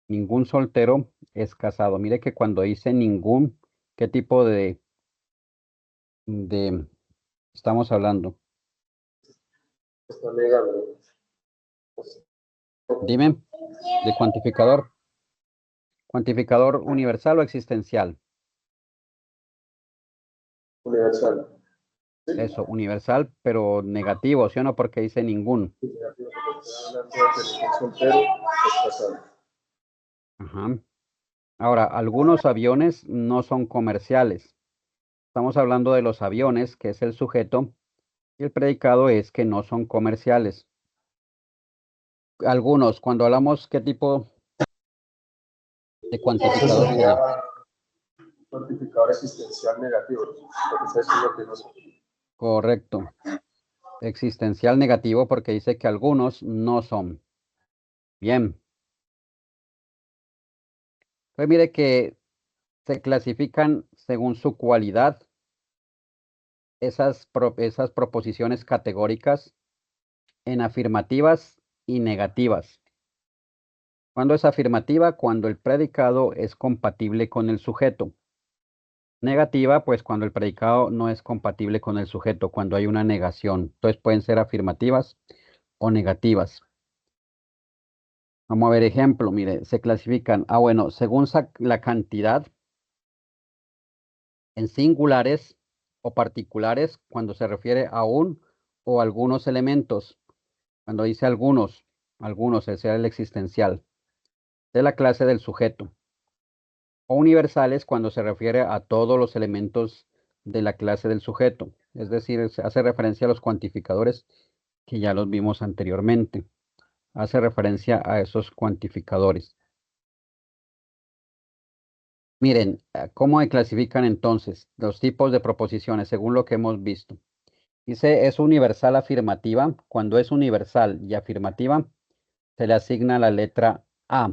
Ningún soltero es casado. Mire que cuando dice ningún, ¿qué tipo de estamos hablando? Está negando. Dime, de cuantificador. ¿Cuantificador universal o existencial? Universal. Sí. Eso, universal, pero negativo, ¿sí o no? Porque dice ningún. Sí, negativo, porque está hablando de que ningún soltero es casado. Ajá. Ahora, algunos aviones no son comerciales. Estamos hablando de los aviones, que es el sujeto, y el predicado es que no son comerciales. Algunos, cuando hablamos, ¿qué tipo de Eso cuantificador sería sería? un cuantificador existencial negativo, porque está diciendo que no son. Correcto. Existencial negativo porque dice que algunos no son. Bien. Pues mire que se clasifican según su cualidad esas proposiciones categóricas en afirmativas y negativas. ¿Cuándo es afirmativa? Cuando el predicado es compatible con el sujeto. Negativa, pues cuando el predicado no es compatible con el sujeto, cuando hay una negación. Entonces pueden ser afirmativas o negativas. Vamos a ver ejemplo, mire, se clasifican, bueno, según la cantidad en singulares o particulares cuando se refiere a un o algunos elementos. Cuando dice algunos, ese es el existencial de la clase del sujeto. O universales cuando se refiere a todos los elementos de la clase del sujeto. Es decir, se hace referencia a los cuantificadores que ya los vimos anteriormente. Hace referencia a esos cuantificadores. Miren, ¿cómo se clasifican entonces los tipos de proposiciones según lo que hemos visto? Dice, es universal afirmativa. Cuando es universal y afirmativa, se le asigna la letra A.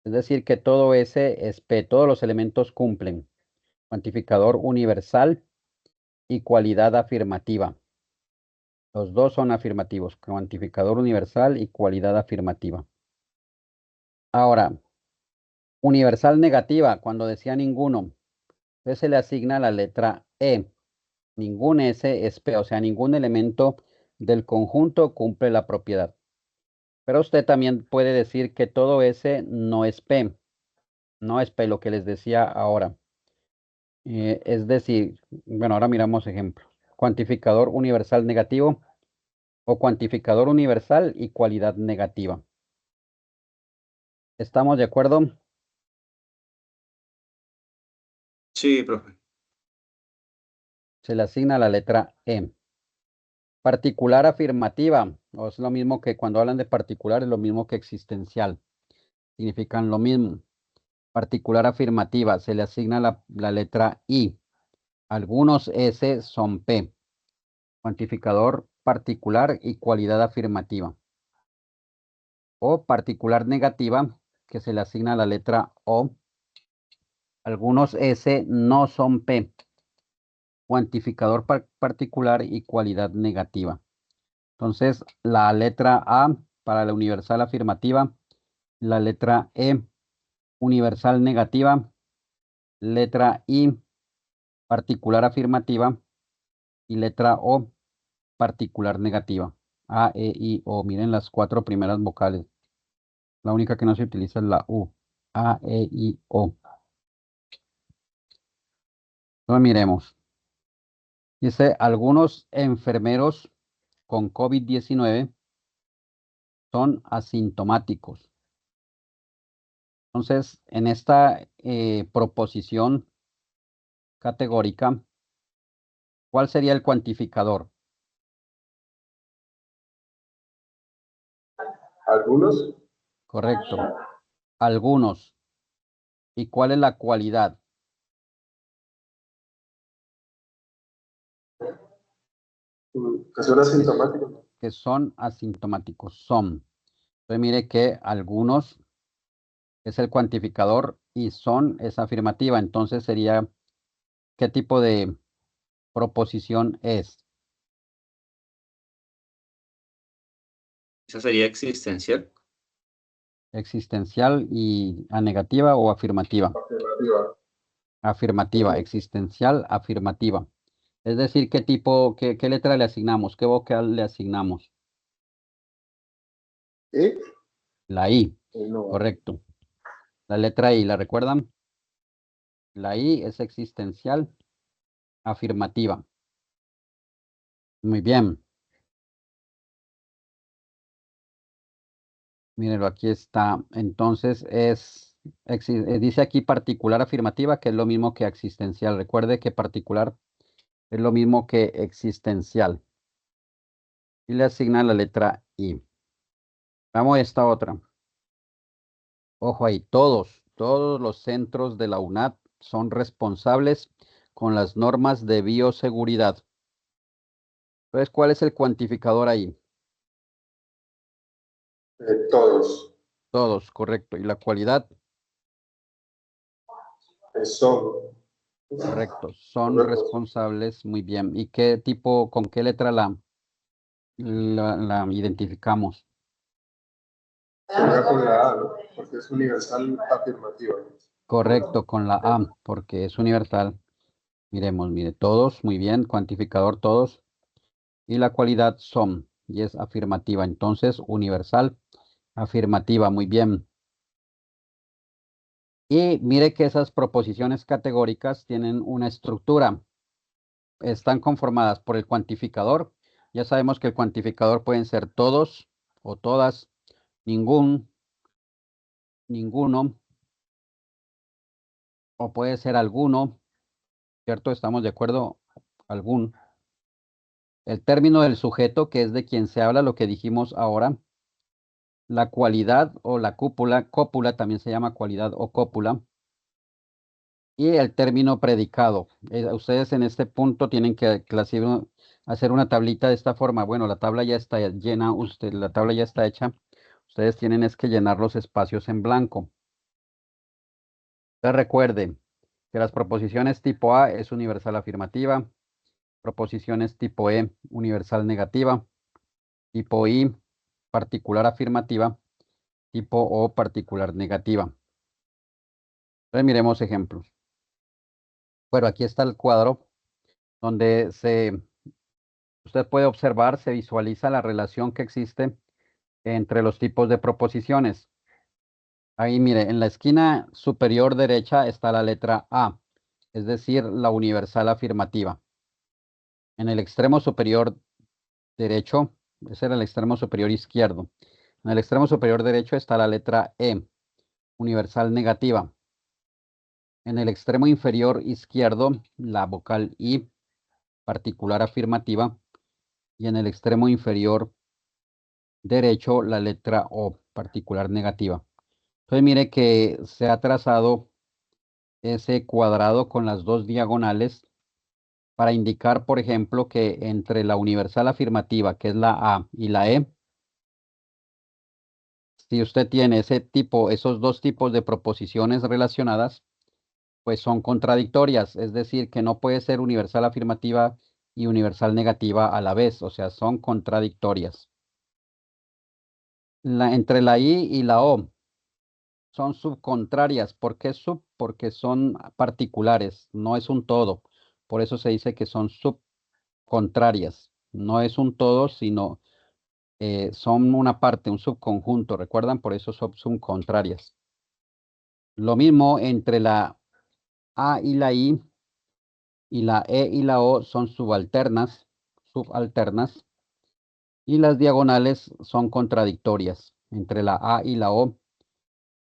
Es decir, que todo ese es P, todos los elementos cumplen. Cuantificador universal y cualidad afirmativa. Los dos son afirmativos, cuantificador universal y cualidad afirmativa. Ahora, universal negativa, cuando decía ninguno, entonces se le asigna la letra E. Ningún S es P, o sea, ningún elemento del conjunto cumple la propiedad. Pero usted también puede decir que todo S no es P. No es P, lo que les decía ahora. Es decir, bueno, ahora miramos ejemplos. Cuantificador universal negativo o cuantificador universal y cualidad negativa. ¿Estamos de acuerdo? Sí, profe. Se le asigna la letra E. Particular afirmativa, o es lo mismo que cuando hablan de particular, es lo mismo que existencial. Significan lo mismo. Particular afirmativa, se le asigna la letra I. Algunos S son P. Cuantificador particular y cualidad afirmativa. O particular negativa, que se le asigna a la letra O. Algunos S no son P. Cuantificador particular y cualidad negativa. Entonces, la letra A para la universal afirmativa, la letra E universal negativa, letra I particular afirmativa y letra O particular negativa. A, E, I, O. Miren las 4 primeras vocales. La única que no se utiliza es la U. A, E, I, O. Entonces miremos. Dice, algunos enfermeros con COVID-19 son asintomáticos. Entonces, en esta proposición categórica, ¿cuál sería el cuantificador? Algunos, Correcto. Algunos. ¿Y cuál es la cualidad? que son asintomáticos. Que son asintomáticos. Son. Entonces mire que algunos es el cuantificador y son es afirmativa. Entonces sería, ¿qué tipo de proposición es? Esa sería existencial. ¿Existencial y a negativa o afirmativa? Afirmativa. Afirmativa, existencial, afirmativa. Es decir, ¿qué tipo, qué letra le asignamos? ¿Qué vocal le asignamos? ¿Y? La I, No. correcto. La letra I, ¿la recuerdan? La I es existencial, afirmativa. Muy bien. Mírenlo, aquí está. Entonces dice aquí particular afirmativa, que es lo mismo que existencial. Recuerde que particular es lo mismo que existencial. Y le asigna la letra I. Vamos a esta otra. Ojo ahí, todos los centros de la UNAD son responsables con las normas de bioseguridad. Entonces, ¿cuál es el cuantificador ahí? Todos. Todos, correcto. ¿Y la cualidad? Son. Correcto. Son Correcto. responsables, muy bien. ¿Y qué tipo, con qué letra la identificamos? Sería con la A, ¿no? Porque es universal afirmativa. Correcto, con la A, porque es universal. Miremos, mire, todos, muy bien, cuantificador todos. Y la cualidad son, y es afirmativa. Entonces, universal, afirmativa, muy bien. Y mire que esas proposiciones categóricas tienen una estructura. Están conformadas por el cuantificador. Ya sabemos que el cuantificador pueden ser todos o todas, ninguno, o puede ser alguno, ¿cierto? ¿Estamos de acuerdo? Algún. El término del sujeto, que es de quien se habla, lo que dijimos ahora. La cualidad o la cópula también se llama cualidad o cópula. Y el término predicado. Ustedes en este punto tienen que hacer una tablita de esta forma. Bueno, la tabla ya está llena, la tabla ya está hecha. Ustedes tienen es que llenar los espacios en blanco. Entonces recuerden que las proposiciones tipo A es universal afirmativa. Proposiciones tipo E, universal negativa. Tipo I, particular afirmativa. Tipo O, particular negativa. Entonces miremos ejemplos. Bueno, aquí está el cuadro donde usted puede observar, se visualiza la relación que existe entre los tipos de proposiciones. Ahí mire, en la esquina superior derecha está la letra A, es decir, la universal afirmativa. En el extremo superior derecho, ese era el extremo superior izquierdo. En el extremo superior derecho está la letra E, universal negativa. En el extremo inferior izquierdo, la vocal I, particular afirmativa. Y en el extremo inferior derecho, la letra O, particular negativa. Entonces mire que se ha trazado ese cuadrado con las dos diagonales para indicar, por ejemplo, que entre la universal afirmativa, que es la A, y la E, si usted tiene esos dos tipos de proposiciones relacionadas, pues son contradictorias, es decir, que no puede ser universal afirmativa y universal negativa a la vez, o sea, son contradictorias. Entre la I y la O son subcontrarias. ¿Por qué sub? Porque son particulares, no es un todo. Por eso se dice que son subcontrarias. No es un todo, sino son una parte, un subconjunto. ¿Recuerdan? Por eso son subcontrarias. Lo mismo entre la A y la I, y la E y la O son subalternas, y las diagonales son contradictorias. Entre la A y la O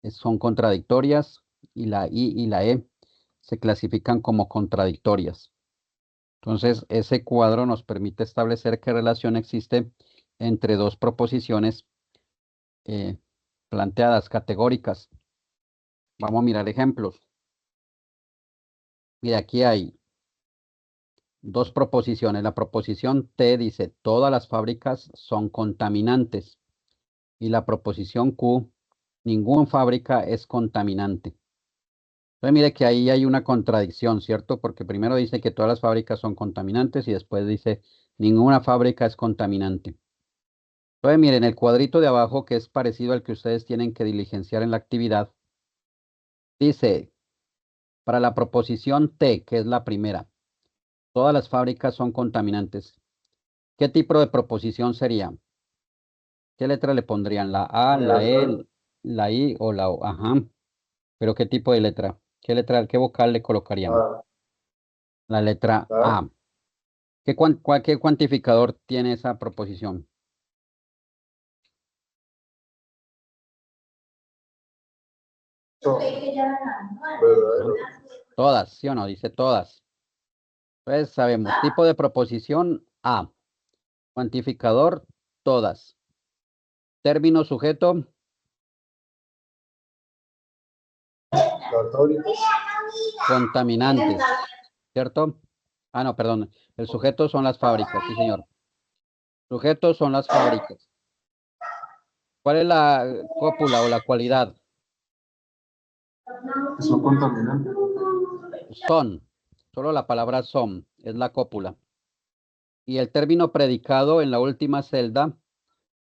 son contradictorias, y la I y la E se clasifican como contradictorias. Entonces, ese cuadro nos permite establecer qué relación existe entre dos proposiciones planteadas, categóricas. Vamos a mirar ejemplos. Y aquí hay dos proposiciones. La proposición T dice, todas las fábricas son contaminantes. Y la proposición Q, ninguna fábrica es contaminante. Entonces mire que ahí hay una contradicción, ¿cierto? Porque primero dice que todas las fábricas son contaminantes y después dice, ninguna fábrica es contaminante. Entonces miren, el cuadrito de abajo, que es parecido al que ustedes tienen que diligenciar en la actividad, dice, para la proposición T, que es la primera, todas las fábricas son contaminantes. ¿Qué tipo de proposición sería? ¿Qué letra le pondrían? ¿La A, la E, la I o la O? Ajá. ¿Pero qué tipo de letra? ¿Qué vocal le colocarían? Ah, La letra ah, A. ¿Qué cuantificador tiene esa proposición? son Ajá. verdadero. Todas, ¿sí o no? Dice todas. Entonces sabemos, tipo de proposición A. Cuantificador, todas. Término sujeto, Católicos, contaminantes, ¿cierto? Ah, no, perdón. El sujeto son las fábricas, sí, señor. Sujetos son las fábricas. ¿Cuál es la cópula o la cualidad? que son contaminantes. Son. Solo la palabra son es la cópula. Y el término predicado en la última celda,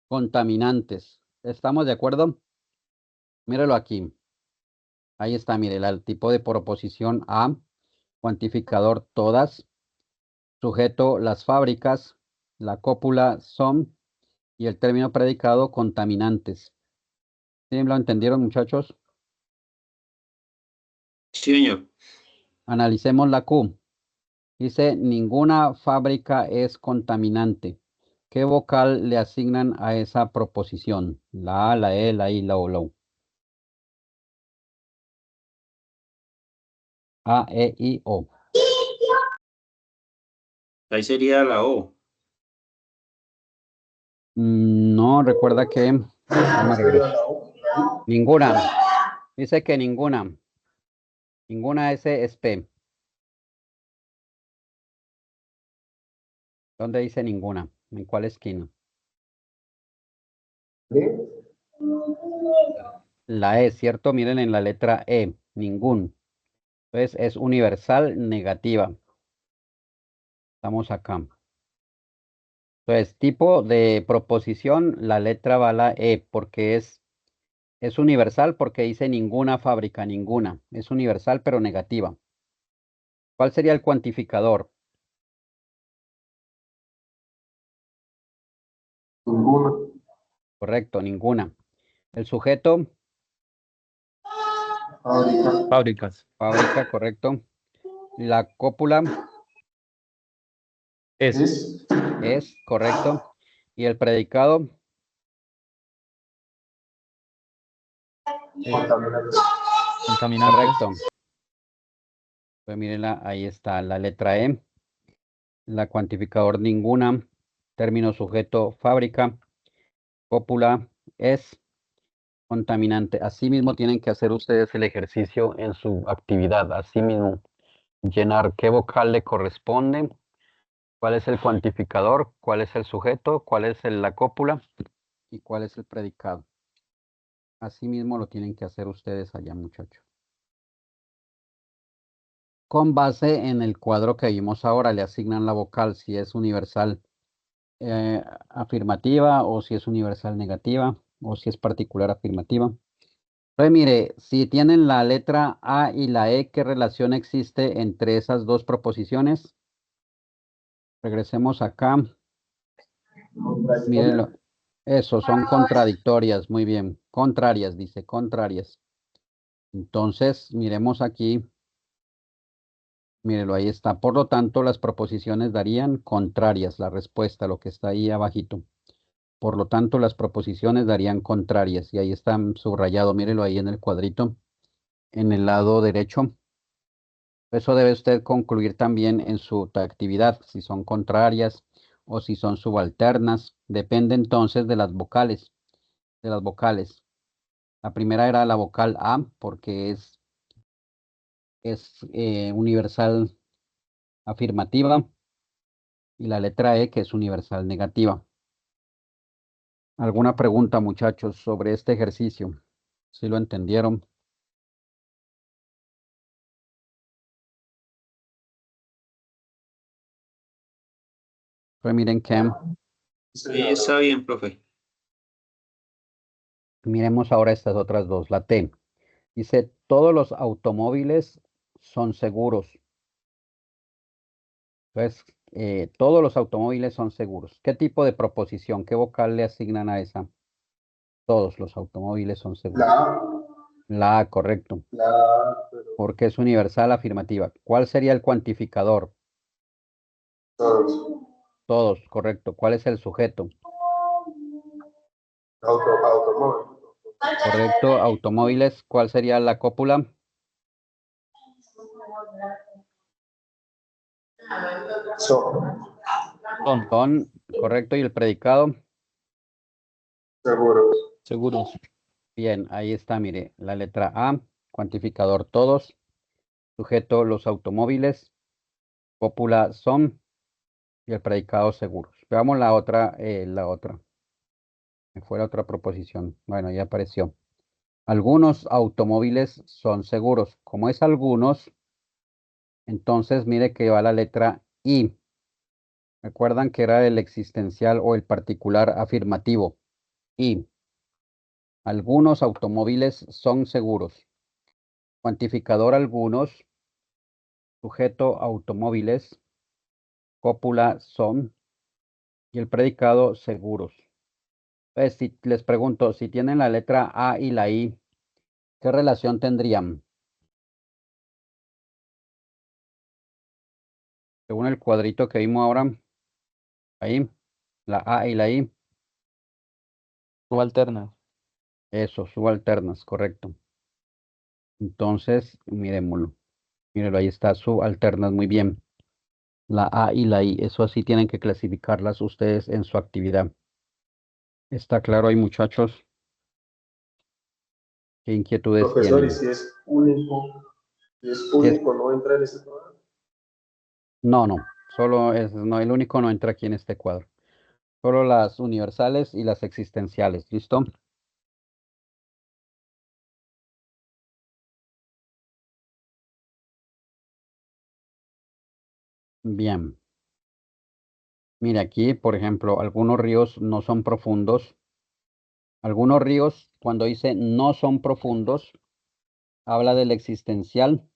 contaminantes. ¿Estamos de acuerdo? Míralo aquí. Ahí está, mire, el tipo de proposición A, cuantificador todas, sujeto las fábricas, la cópula son y el término predicado contaminantes. ¿Sí lo entendieron, muchachos? Sí, señor. Analicemos la Q. Dice, ninguna fábrica es contaminante. ¿Qué vocal le asignan a esa proposición? La A, la E, la I, la O, la U. A, E, I, O. Ahí sería la O. No, recuerda que... Vamos a Sería regresar. la O. Ninguna. Dice que ninguna. Ninguna S es P. ¿Dónde dice ninguna? ¿En cuál esquina? ¿Sí? La E, ¿cierto? Miren en la letra E. Ningún. Entonces es universal negativa. Estamos acá. Entonces, tipo de proposición, la letra va a la E porque es universal porque dice ninguna fábrica, ninguna. Es universal pero negativa. ¿Cuál sería el cuantificador? Ninguna. Correcto, ninguna. El sujeto, Fábrica. Fábricas. fábrica, correcto. La cópula Es es correcto. Y el predicado, contaminante. Contaminantes. correcto. Pues mírenla, ahí está la letra E. La cuantificador ninguna. Término sujeto fábrica. Cópula es contaminante. Así mismo tienen que hacer ustedes el ejercicio en su actividad. Así mismo llenar qué vocal le corresponde, cuál es el cuantificador, cuál es el sujeto, cuál es la cópula y cuál es el predicado. Así mismo lo tienen que hacer ustedes allá, muchachos. Con base en el cuadro que vimos ahora, le asignan la vocal si es universal afirmativa o si es universal negativa o si es particular afirmativa. Pues mire, si tienen la letra A y la E, ¿qué relación existe entre esas dos proposiciones? Regresemos acá. Mírenlo. Eso, son contradictorias. Muy bien. Contrarias, dice, contrarias. Entonces, miremos aquí. Mírelo, ahí está. Por lo tanto, las proposiciones darían contrarias. La respuesta, lo que está ahí abajito. Por lo tanto, las proposiciones darían contrarias. Y ahí está subrayado. Mírelo ahí en el cuadrito. En el lado derecho. Eso debe usted concluir también en su actividad, si son contrarias o si son subalternas. Depende entonces de las vocales. La primera era la vocal A porque es universal afirmativa y la letra E que es universal negativa. ¿Alguna pregunta, muchachos, sobre este ejercicio? ¿Sí lo entendieron? Pues miren que Está bien, profe. miremos ahora estas otras dos. La T dice, todos los automóviles son seguros. Entonces, todos los automóviles son seguros. ¿Qué tipo de proposición? ¿Qué vocal le asignan a esa? Todos los automóviles son seguros. La A, correcto. Pero Porque es universal afirmativa. ¿Cuál sería el cuantificador? todos. Todos, correcto. ¿Cuál es el sujeto? Automóvil. Correcto. Automóviles. ¿Cuál sería la cópula? Son. Son, correcto. ¿Y el predicado? Seguros. Seguros. Bien, ahí está, mire, la letra A, cuantificador todos, sujeto los automóviles, cópula son y el predicado seguros. Veamos la otra, Me fue la otra proposición. Bueno, ya apareció. Algunos automóviles son seguros. Como es algunos, entonces mire que va la letra I. Recuerdan que era el existencial o el particular afirmativo. I. Algunos automóviles son seguros. Cuantificador algunos, sujeto automóviles, cópula son y el predicado seguros. Pues si les pregunto, si tienen la letra A y la I, ¿qué relación tendrían? Según el cuadrito que vimos ahora, ahí, la A y la I. Subalternas. Eso, subalternas, correcto. Entonces, miremoslo. Mírelo, ahí está, subalternas, muy bien. La A y la I, eso así tienen que clasificarlas ustedes en su actividad. ¿Está claro ahí, muchachos? ¿Qué inquietudes Profesor, tienen? y si es único, no entra en ese programa. No, solo es, no, el único no entra aquí en este cuadro. Solo las universales y las existenciales, ¿listo? Bien. Mire aquí, por ejemplo, algunos ríos no son profundos. Algunos ríos, cuando dice no son profundos, habla del existencial,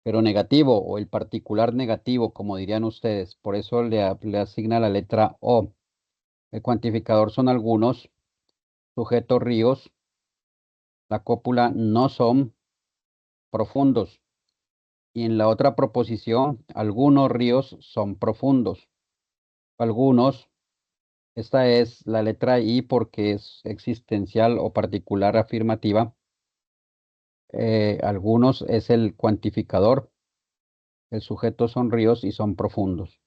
pero negativo o el particular negativo, como dirían ustedes. Por eso le asigna la letra O. El cuantificador son algunos, sujeto ríos, la cópula no son profundos. Y en la otra proposición, algunos ríos son profundos. Algunos, esta es la letra I porque es existencial o particular afirmativa. Algunos es el cuantificador. El sujeto son ríos y son profundos.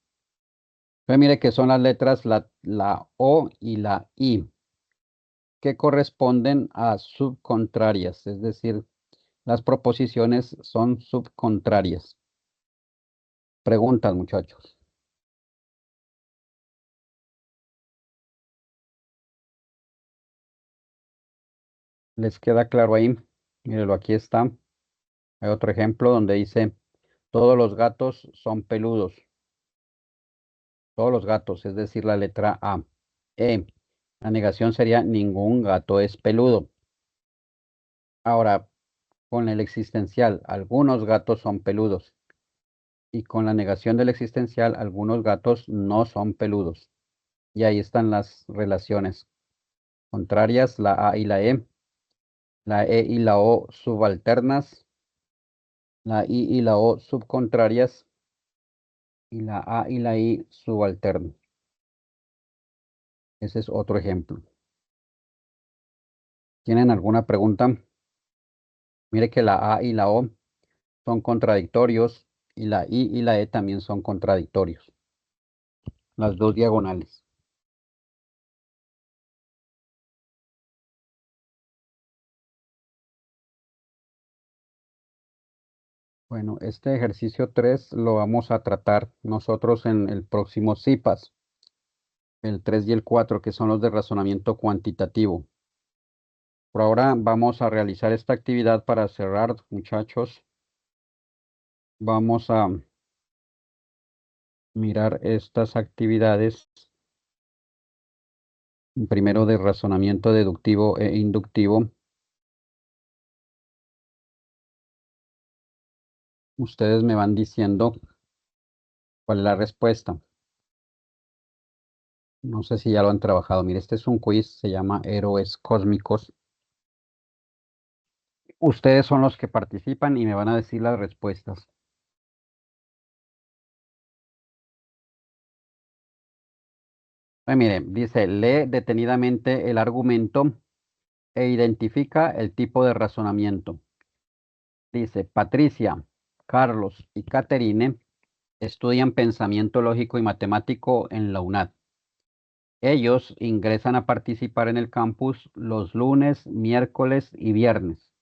Entonces mire que son las letras la O y la I, que corresponden a subcontrarias, es decir, las proposiciones son subcontrarias. Preguntas, muchachos. ¿Les queda claro ahí? Mírenlo, aquí está. Hay otro ejemplo donde dice, todos los gatos son peludos. Todos los gatos, es decir, la letra A. La negación sería, ningún gato es peludo. Ahora, con el existencial, algunos gatos son peludos. Y con la negación del existencial, algunos gatos no son peludos. Y ahí están las relaciones contrarias, la A y la E y la O subalternas, la I y la O subcontrarias, y la A y la I subalternas. Ese es otro ejemplo. ¿Tienen alguna pregunta? Mire que la A y la O son contradictorios y la I y la E también son contradictorios. Las dos diagonales. Bueno, este ejercicio 3 lo vamos a tratar nosotros en el próximo CIPAS. El 3 y el 4, que son los de razonamiento cuantitativo. Por ahora vamos a realizar esta actividad para cerrar, muchachos. Vamos a mirar estas actividades. Primero de razonamiento deductivo e inductivo. Ustedes me van diciendo cuál es la respuesta. No sé si ya lo han trabajado. Mire, este es un quiz, se llama Héroes Cósmicos. Ustedes son los que participan y me van a decir las respuestas. Mire, dice, lee detenidamente el argumento e identifica el tipo de razonamiento. Dice, Patricia, Carlos y Caterine estudian pensamiento lógico y matemático en la UNAD. Ellos ingresan a participar en el campus los lunes, miércoles y viernes.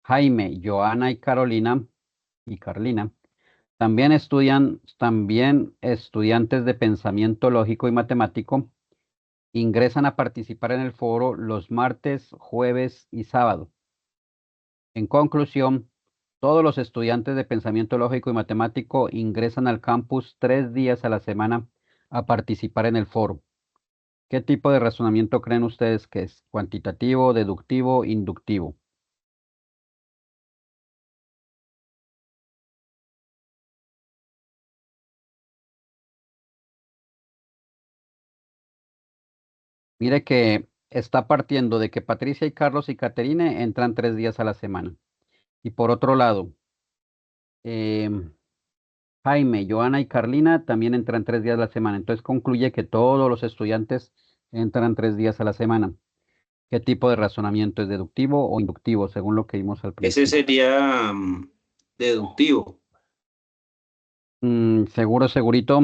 Jaime, Joana y Carolina y Carlina también estudiantes de pensamiento lógico y matemático, ingresan a participar en el foro los martes, jueves y sábado. En conclusión, todos los estudiantes de pensamiento lógico y matemático ingresan al campus 3 días a la semana a participar en el foro. ¿Qué tipo de razonamiento creen ustedes que es? ¿Cuantitativo, deductivo, inductivo? Mire que está partiendo de que Patricia y Carlos y Caterine entran 3 días a la semana. Y por otro lado, Jaime, Joana y Carlina también entran 3 días a la semana. Entonces concluye que todos los estudiantes entran 3 días a la semana. ¿Qué tipo de razonamiento es deductivo o inductivo, según lo que vimos al Ese principio? sería deductivo. Seguro, segurito.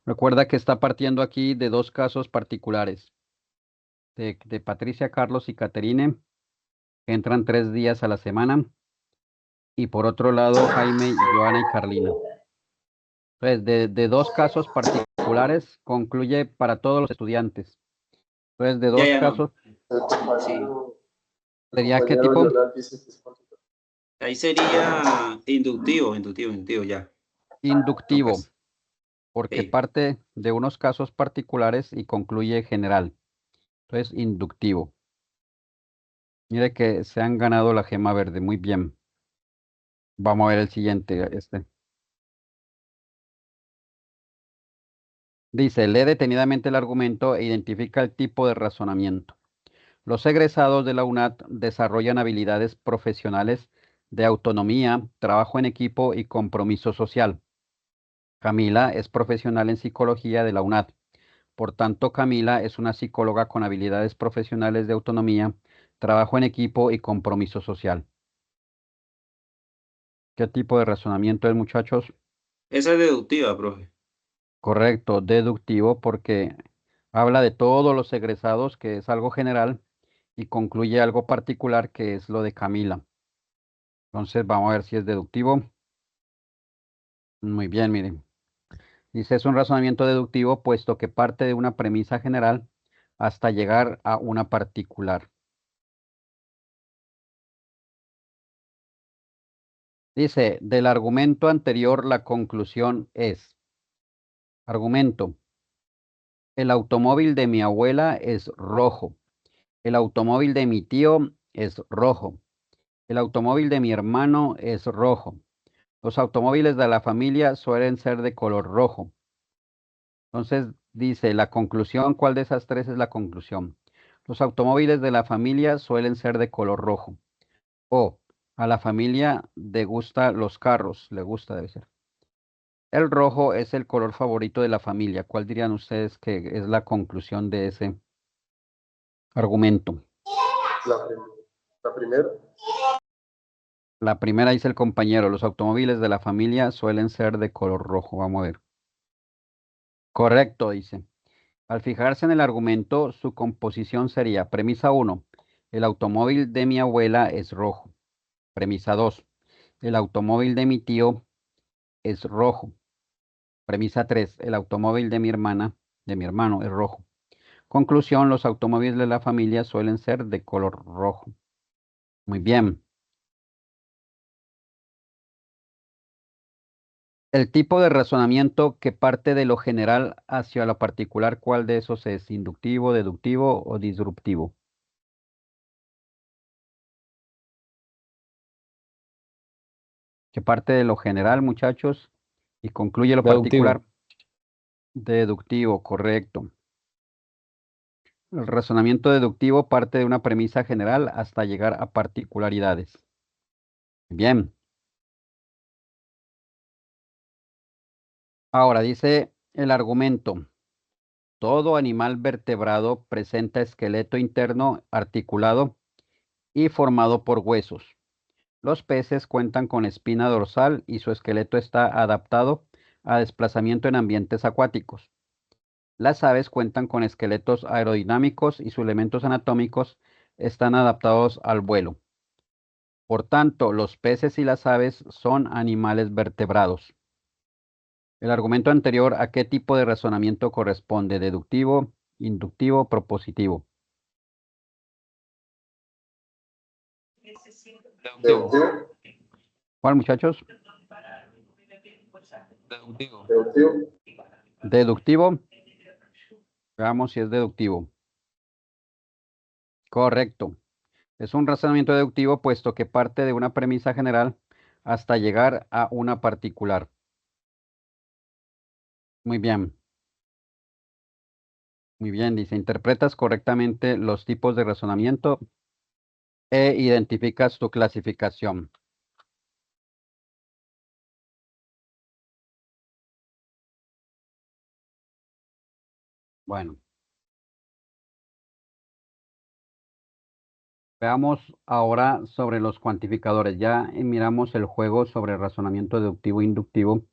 Recuerda que está partiendo aquí de dos casos particulares. De Patricia, Carlos y Caterine, que entran 3 días a la semana. Y por otro lado, Jaime, Joana y Carlina. Entonces, de dos casos particulares, concluye para todos los estudiantes. Entonces, de Ya, dos ya no. casos, Sí. El ¿sería qué compañero tipo? Leonardo dice que es cuantitativo. Ahí sería inductivo, ya. No, Inductivo, pues, porque sí. parte de unos casos particulares y concluye general. Entonces, inductivo. Mire que se han ganado la gema verde. Muy bien. Vamos a ver el siguiente. Dice, lee detenidamente el argumento e identifica el tipo de razonamiento. Los egresados de la UNAD desarrollan habilidades profesionales de autonomía, trabajo en equipo y compromiso social. Camila es profesional en psicología de la UNAD. Por tanto, Camila es una psicóloga con habilidades profesionales de autonomía, trabajo en equipo y compromiso social. ¿Qué tipo de razonamiento es, muchachos? Esa es deductiva, profe. Correcto, deductivo, porque habla de todos los egresados, que es algo general, y concluye algo particular, que es lo de Camila. Entonces, vamos a ver si es deductivo. Muy bien, miren. Dice, es un razonamiento deductivo puesto que parte de una premisa general hasta llegar a una particular. Dice, del argumento anterior la conclusión es, argumento, el automóvil de mi abuela es rojo, el automóvil de mi tío es rojo, el automóvil de mi hermano es rojo, los automóviles de la familia suelen ser de color rojo. Entonces dice, la conclusión, ¿cuál de esas tres es la conclusión? Los automóviles de la familia suelen ser de color rojo. O a la familia le gusta los carros, le gusta debe ser. El rojo es el color favorito de la familia. ¿Cuál dirían ustedes que es la conclusión de ese argumento? La primera. La primera dice el compañero, los automóviles de la familia suelen ser de color rojo. Vamos a ver. Correcto, dice. Al fijarse en el argumento, su composición sería, premisa 1, el automóvil de mi abuela es rojo. Premisa 2, el automóvil de mi tío es rojo. Premisa 3, el automóvil de mi hermano es rojo. Conclusión, los automóviles de la familia suelen ser de color rojo. Muy bien. El tipo de razonamiento que parte de lo general hacia lo particular, ¿cuál de esos es? ¿Inductivo, deductivo o disruptivo? Que parte de lo general, muchachos, y concluye lo particular. Deductivo, correcto. El razonamiento deductivo parte de una premisa general hasta llegar a particularidades. Bien. Ahora dice el argumento. Todo animal vertebrado presenta esqueleto interno articulado y formado por huesos. Los peces cuentan con espina dorsal y su esqueleto está adaptado a desplazamiento en ambientes acuáticos. Las aves cuentan con esqueletos aerodinámicos y sus elementos anatómicos están adaptados al vuelo. Por tanto, los peces y las aves son animales vertebrados. El argumento anterior, ¿a qué tipo de razonamiento corresponde? ¿Deductivo, inductivo, propositivo? Deductivo. ¿Cuál, muchachos? Deductivo. Deductivo. Deductivo. Veamos si es deductivo. Correcto. Es un razonamiento deductivo puesto que parte de una premisa general hasta llegar a una particular. Muy bien. Muy bien, dice, interpretas correctamente los tipos de razonamiento e identificas tu clasificación. Bueno. Veamos ahora sobre los cuantificadores. Ya miramos el juego sobre razonamiento deductivo e inductivo.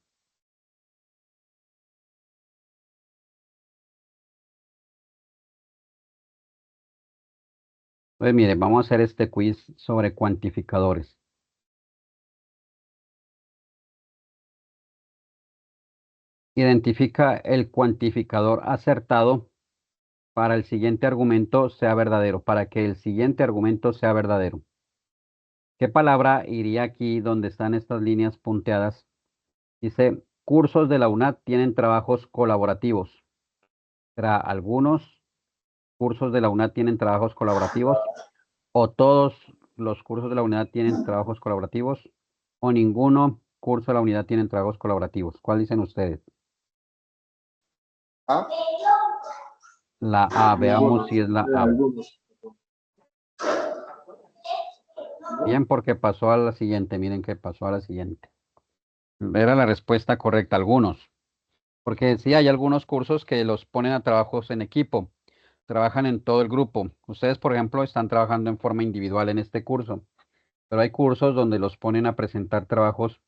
Pues mire, vamos a hacer este quiz sobre cuantificadores. Identifica el cuantificador acertado para el siguiente argumento sea verdadero, para que el siguiente argumento sea verdadero. ¿Qué palabra iría aquí donde están estas líneas punteadas? Dice, cursos de la UNAD tienen trabajos colaborativos. ¿Será algunos cursos de la UNAD tienen trabajos colaborativos? ¿O todos los cursos de la unidad tienen trabajos colaborativos? ¿O ninguno curso de la unidad tienen trabajos colaborativos? ¿Cuál dicen ustedes? A. La A, veamos si es la A. Algunos. Bien, porque pasó a la siguiente. Miren que pasó a la siguiente. Era la respuesta correcta, algunos. Porque sí hay algunos cursos que los ponen a trabajos en equipo. Trabajan en todo el grupo. Ustedes, por ejemplo, están trabajando en forma individual en este curso. Pero hay cursos donde los ponen a presentar trabajos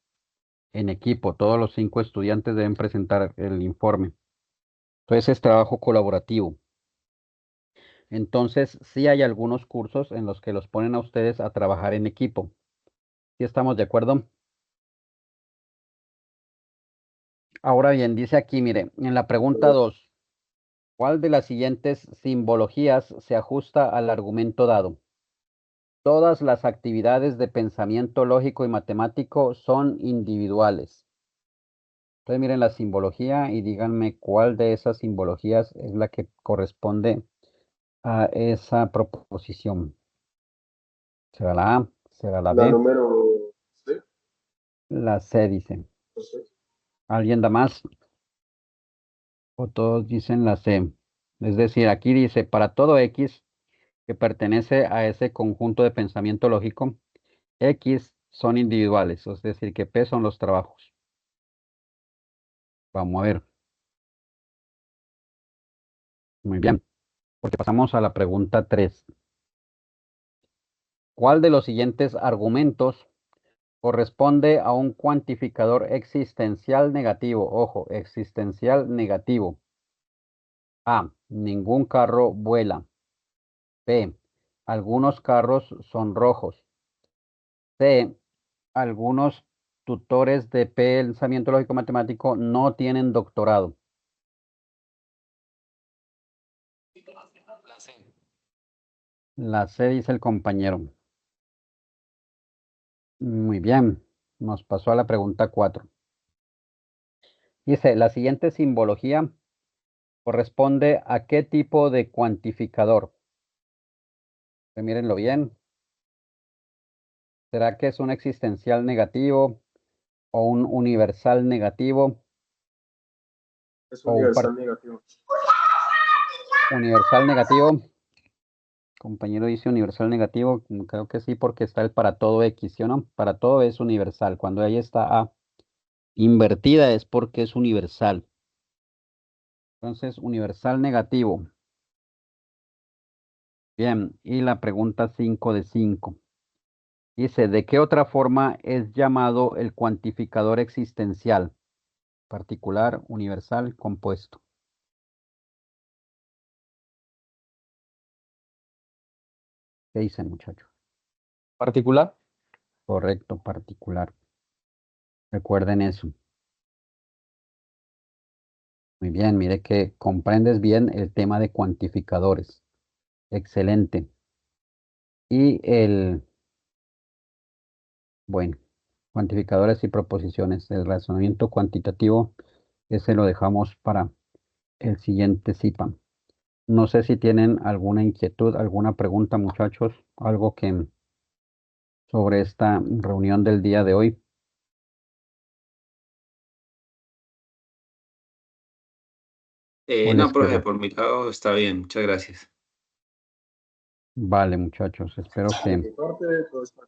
en equipo. Todos los 5 estudiantes deben presentar el informe. Entonces es trabajo colaborativo. Entonces sí hay algunos cursos en los que los ponen a ustedes a trabajar en equipo. ¿Sí estamos de acuerdo? Ahora bien, dice aquí, mire, en la pregunta 2, ¿cuál de las siguientes simbologías se ajusta al argumento dado? Todas las actividades de pensamiento lógico y matemático son individuales. Entonces miren la simbología y díganme cuál de esas simbologías es la que corresponde a esa proposición. ¿Será la A? ¿Será la La B? número C. La C dice. No sé. ¿Alguien da más? O todos dicen la C. Es decir, aquí dice, para todo X que pertenece a ese conjunto de pensamiento lógico, X son individuales, es decir, que P son los trabajos. Vamos a ver. Muy bien, porque pasamos a la pregunta 3. ¿Cuál de los siguientes argumentos corresponde a un cuantificador existencial negativo? Ojo, existencial negativo. A, ningún carro vuela. B, algunos carros son rojos. C, algunos tutores de pensamiento lógico matemático no tienen doctorado. La C dice el compañero. Muy bien, nos pasó a la pregunta 4. Dice, la siguiente simbología corresponde a qué tipo de cuantificador. Mírenlo bien. ¿Será que es un existencial negativo o un universal negativo? Es O un universal negativo. universal negativo. Compañero dice universal negativo. Creo que sí, porque está el para todo X, ¿sí o no? Para todo es universal. Cuando ahí está A invertida es porque es universal. Entonces, universal negativo. Bien, y la pregunta 5 de 5. Dice, ¿de qué otra forma es llamado el cuantificador existencial? Particular, universal, compuesto. ¿Qué dicen, muchachos? Particular. Correcto, particular. Recuerden eso. Muy bien, mire que comprendes bien el tema de cuantificadores. Excelente. Y bueno, cuantificadores y proposiciones. El razonamiento cuantitativo, ese lo dejamos para el siguiente CIPA. No sé si tienen alguna inquietud, alguna pregunta, muchachos, algo que sobre esta reunión del día de hoy. ¿O les No, profe, quedó? por mi lado está bien, muchas gracias. Vale, muchachos, espero De que mi parte, todo está.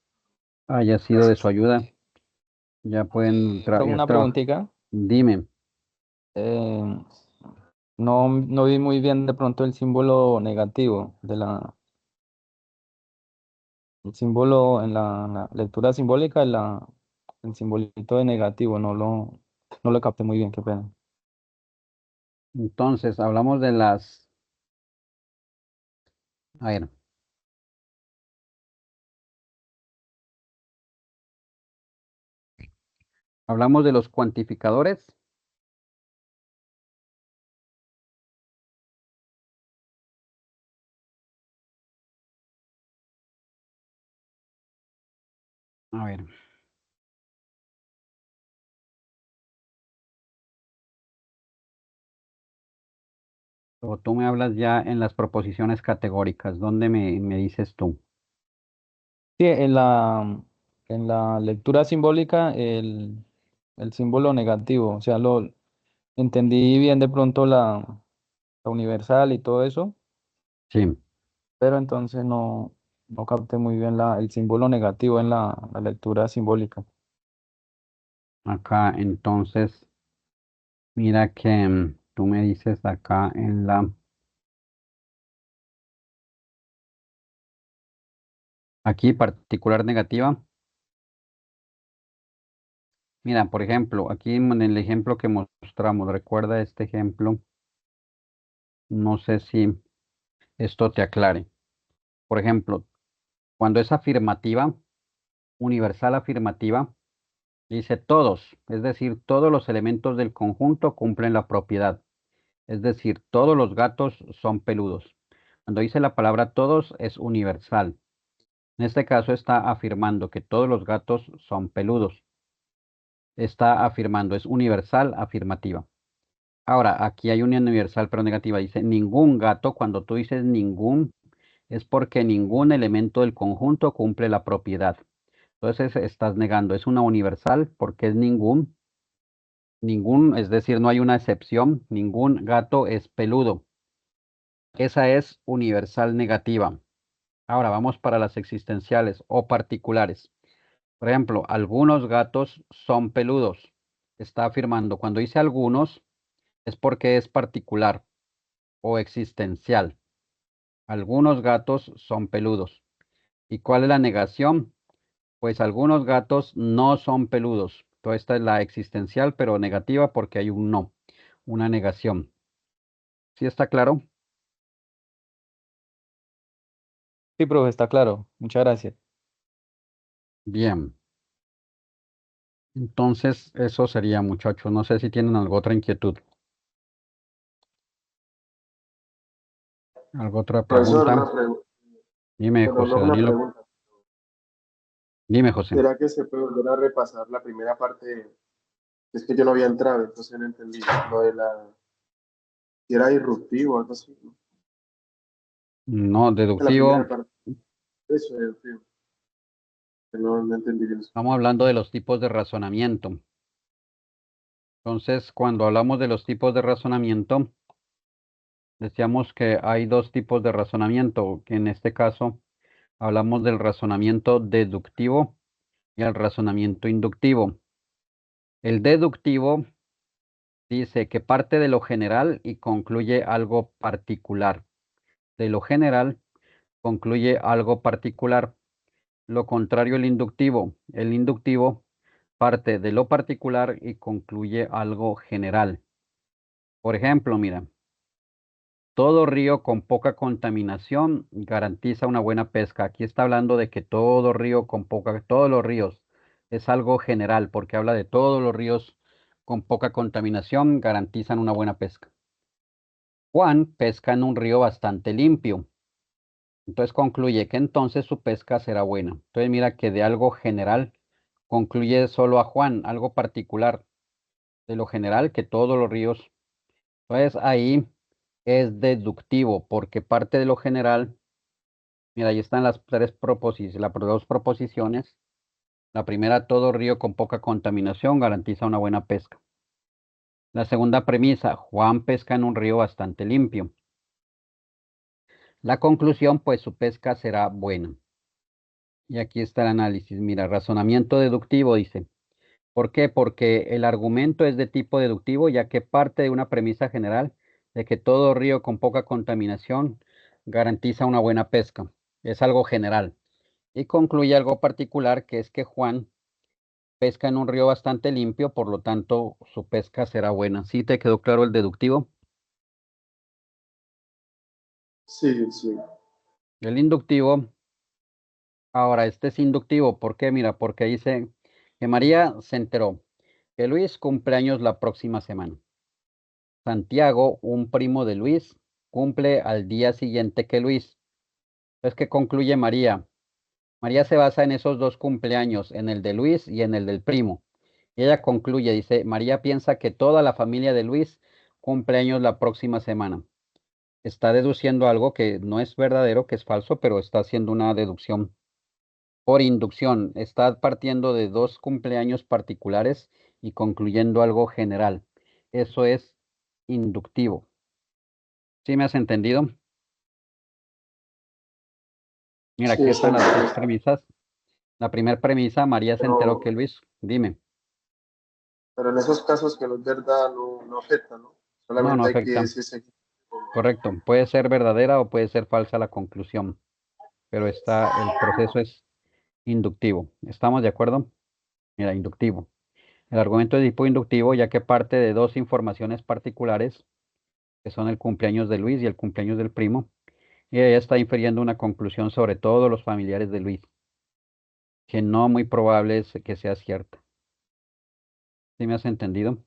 haya sido de su ayuda. Ya pueden Tengo ir una trabajando. preguntita. Dime. No vi muy bien de pronto el símbolo negativo el símbolo en la lectura simbólica, el simbolito de negativo, no lo capté muy bien, qué pena. Entonces, hablamos de las... A ver. Hablamos de los cuantificadores. A ver. O tú me hablas ya en las proposiciones categóricas. ¿Dónde me dices tú? Sí, en la lectura simbólica, el símbolo negativo, o sea, lo entendí bien de pronto la universal y todo eso, Sí. pero entonces no capté muy bien el símbolo negativo en la lectura simbólica. Acá, entonces, mira que tú me dices acá en la... Aquí, particular negativa. Mira, por ejemplo, aquí en el ejemplo que mostramos, recuerda este ejemplo. No sé si esto te aclare. Por ejemplo, cuando es afirmativa, universal afirmativa, Dice todos, es decir, todos los elementos del conjunto cumplen la propiedad. Es decir, todos los gatos son peludos. Cuando dice la palabra todos es universal. En este caso está afirmando que todos los gatos son peludos. Está afirmando, es universal afirmativa. Ahora, aquí hay una universal pero negativa. Dice ningún gato. Cuando tú dices ningún, es porque ningún elemento del conjunto cumple la propiedad. Entonces estás negando. Es una universal porque es ningún. Ningún, es decir, no hay una excepción. Ningún gato es peludo. Esa es universal negativa. Ahora vamos para las existenciales o particulares. Por ejemplo, algunos gatos son peludos. Está afirmando, cuando dice algunos, es porque es particular o existencial. Algunos gatos son peludos. ¿Y cuál es la negación? Pues algunos gatos no son peludos. Toda esta es la existencial, pero negativa porque hay un no, una negación. ¿Sí está claro? Sí, profe, está claro. Muchas gracias. Bien. Entonces, eso sería, muchachos. No sé si tienen alguna otra inquietud. ¿Alguna otra Profesor, pregunta? una pregunta. Dime, Bueno, José no una Danilo. pregunta. Dime, José. ¿Será que se puede volver a repasar la primera parte? Es que yo no había entrado, entonces no entendí. Lo de la. Si era disruptivo o algo así, ¿no? No, La primera deductivo. parte. Eso es disruptivo. Que no entendí bien eso. Estamos hablando de los tipos de razonamiento. Entonces, cuando hablamos de los tipos de razonamiento, decíamos que hay dos tipos de razonamiento, que en este caso hablamos del razonamiento deductivo y el razonamiento inductivo. El deductivo dice que parte de lo general y concluye algo particular. De lo general concluye algo particular. Lo contrario, el inductivo. El inductivo parte de lo particular y concluye algo general. Por ejemplo, mira, todo río con poca contaminación garantiza una buena pesca. Aquí está hablando de que todo río con poca, todos los ríos es algo general porque habla de todos los ríos con poca contaminación garantizan una buena pesca. Juan pesca en un río bastante limpio. Entonces concluye que entonces su pesca será buena. Entonces mira que de algo general concluye solo a Juan, algo particular. De lo general que todos los ríos. Entonces ahí es deductivo porque parte de lo general, mira, ahí están las tres proposiciones, las dos proposiciones. La primera, todo río con poca contaminación garantiza una buena pesca. La segunda premisa, Juan pesca en un río bastante limpio. La conclusión, pues su pesca será buena. Y aquí está el análisis. Mira, razonamiento deductivo dice. ¿Por qué? Porque el argumento es de tipo deductivo, ya que parte de una premisa general de que todo río con poca contaminación garantiza una buena pesca. Es algo general. Y concluye algo particular, que es que Juan pesca en un río bastante limpio, por lo tanto su pesca será buena. ¿Sí te quedó claro el deductivo? Sí, sí. El inductivo, ahora este es inductivo. ¿Por qué? Mira, porque dice que María se enteró que Luis cumple años la próxima semana. Santiago, un primo de Luis, cumple al día siguiente que Luis. Es que concluye María. María se basa en esos dos cumpleaños, en el de Luis y en el del primo. Y ella concluye, dice, María piensa que toda la familia de Luis cumple años la próxima semana. Está deduciendo algo que no es verdadero, que es falso, pero está haciendo una deducción por inducción. Está partiendo de dos cumpleaños particulares y concluyendo algo general. Eso es inductivo. ¿Sí me has entendido? Mira, Sí, aquí está están las tres bien. premisas. La primera premisa, María se enteró que Pero, Luis, dime, pero en esos casos que no es verdad, no, no afecta, ¿no? no, no Solamente hay que afecta. decirse. Correcto, puede ser verdadera o puede ser falsa la conclusión, pero está, el proceso es inductivo. ¿Estamos de acuerdo? Mira, inductivo. El argumento es tipo inductivo ya que parte de dos informaciones particulares, que son el cumpleaños de Luis y el cumpleaños del primo, y ella está infiriendo una conclusión sobre todos los familiares de Luis, que no muy probable es que sea cierta. ¿Sí me has entendido?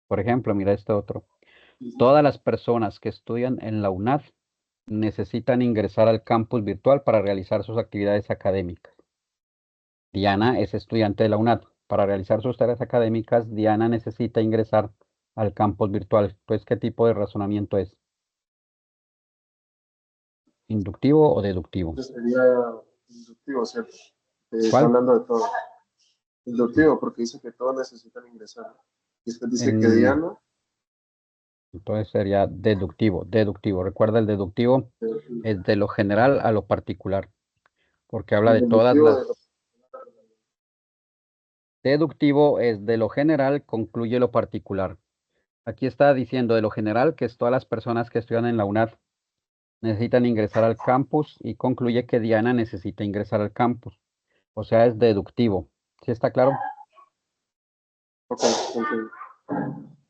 Por ejemplo, mira este otro. Todas las personas que estudian en la UNAD necesitan ingresar al campus virtual para realizar sus actividades académicas. Diana es estudiante de la UNAD. Para realizar sus tareas académicas, Diana necesita ingresar al campus virtual. Entonces, ¿qué tipo de razonamiento es? ¿Inductivo o deductivo? Entonces sería inductivo, ¿cierto? Está ¿Cuál? hablando de todo. Inductivo, porque dice que todos necesitan ingresar. Y después dice que En- Diana, Entonces sería deductivo. Deductivo. Recuerda, el deductivo es de lo general a lo particular, porque habla el de todas inductivo de las... Deductivo es de lo general, concluye lo particular. Aquí está diciendo de lo general que es todas las personas que estudian en la UNAD necesitan ingresar al campus y concluye que Diana necesita ingresar al campus. O sea, es deductivo. ¿Sí está claro? ok, ok.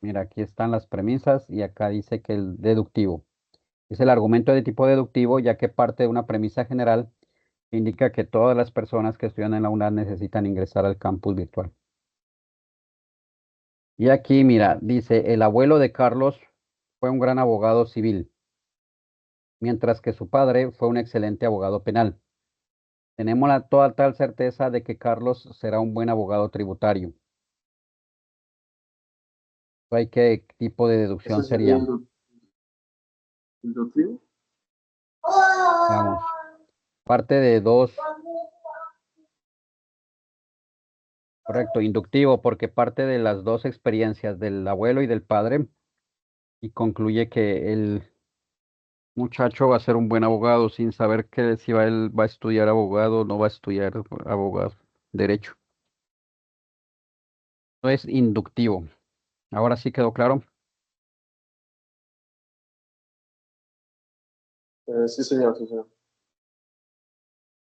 Mira, aquí están las premisas y acá dice que el deductivo es el argumento de tipo deductivo, ya que parte de una premisa general que indica que todas las personas que estudian en la UNAD necesitan ingresar al campus virtual. Y aquí, mira, dice, el abuelo de Carlos fue un gran abogado civil, mientras que su padre fue un excelente abogado penal. Tenemos la total certeza de que Carlos será un buen abogado tributario. ¿Qué tipo de Eso deducción sería sería? inductivo. Veamos, parte de dos, correcto, inductivo, porque parte de las dos experiencias del abuelo y del padre y concluye que el muchacho va a ser un buen abogado sin saber que si él va a estudiar abogado o no va a estudiar abogado, derecho. No es inductivo. Ahora sí quedó claro. Sí, señor, sí, señor.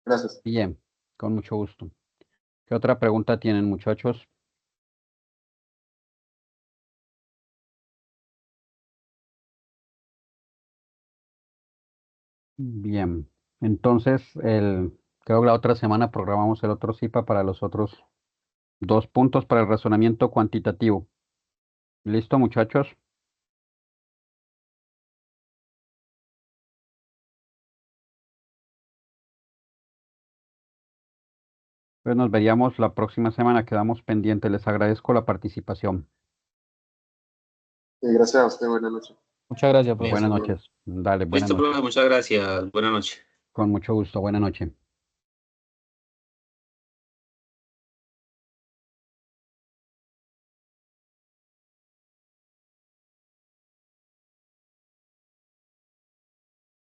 Gracias. Bien, con mucho gusto. ¿Qué otra pregunta tienen, muchachos? Bien, entonces creo que la otra semana programamos el otro CIPA para los otros 2 puntos para el razonamiento cuantitativo. ¿Listo, muchachos? Pues nos veríamos la próxima semana. Quedamos pendientes. Les agradezco la participación. Gracias a usted, buenas noches. Muchas gracias, Listo, Buenas profesor. noches. Dale, buenas listo, noches. profe, muchas gracias. Buenas noches. Con mucho gusto. Buenas noches.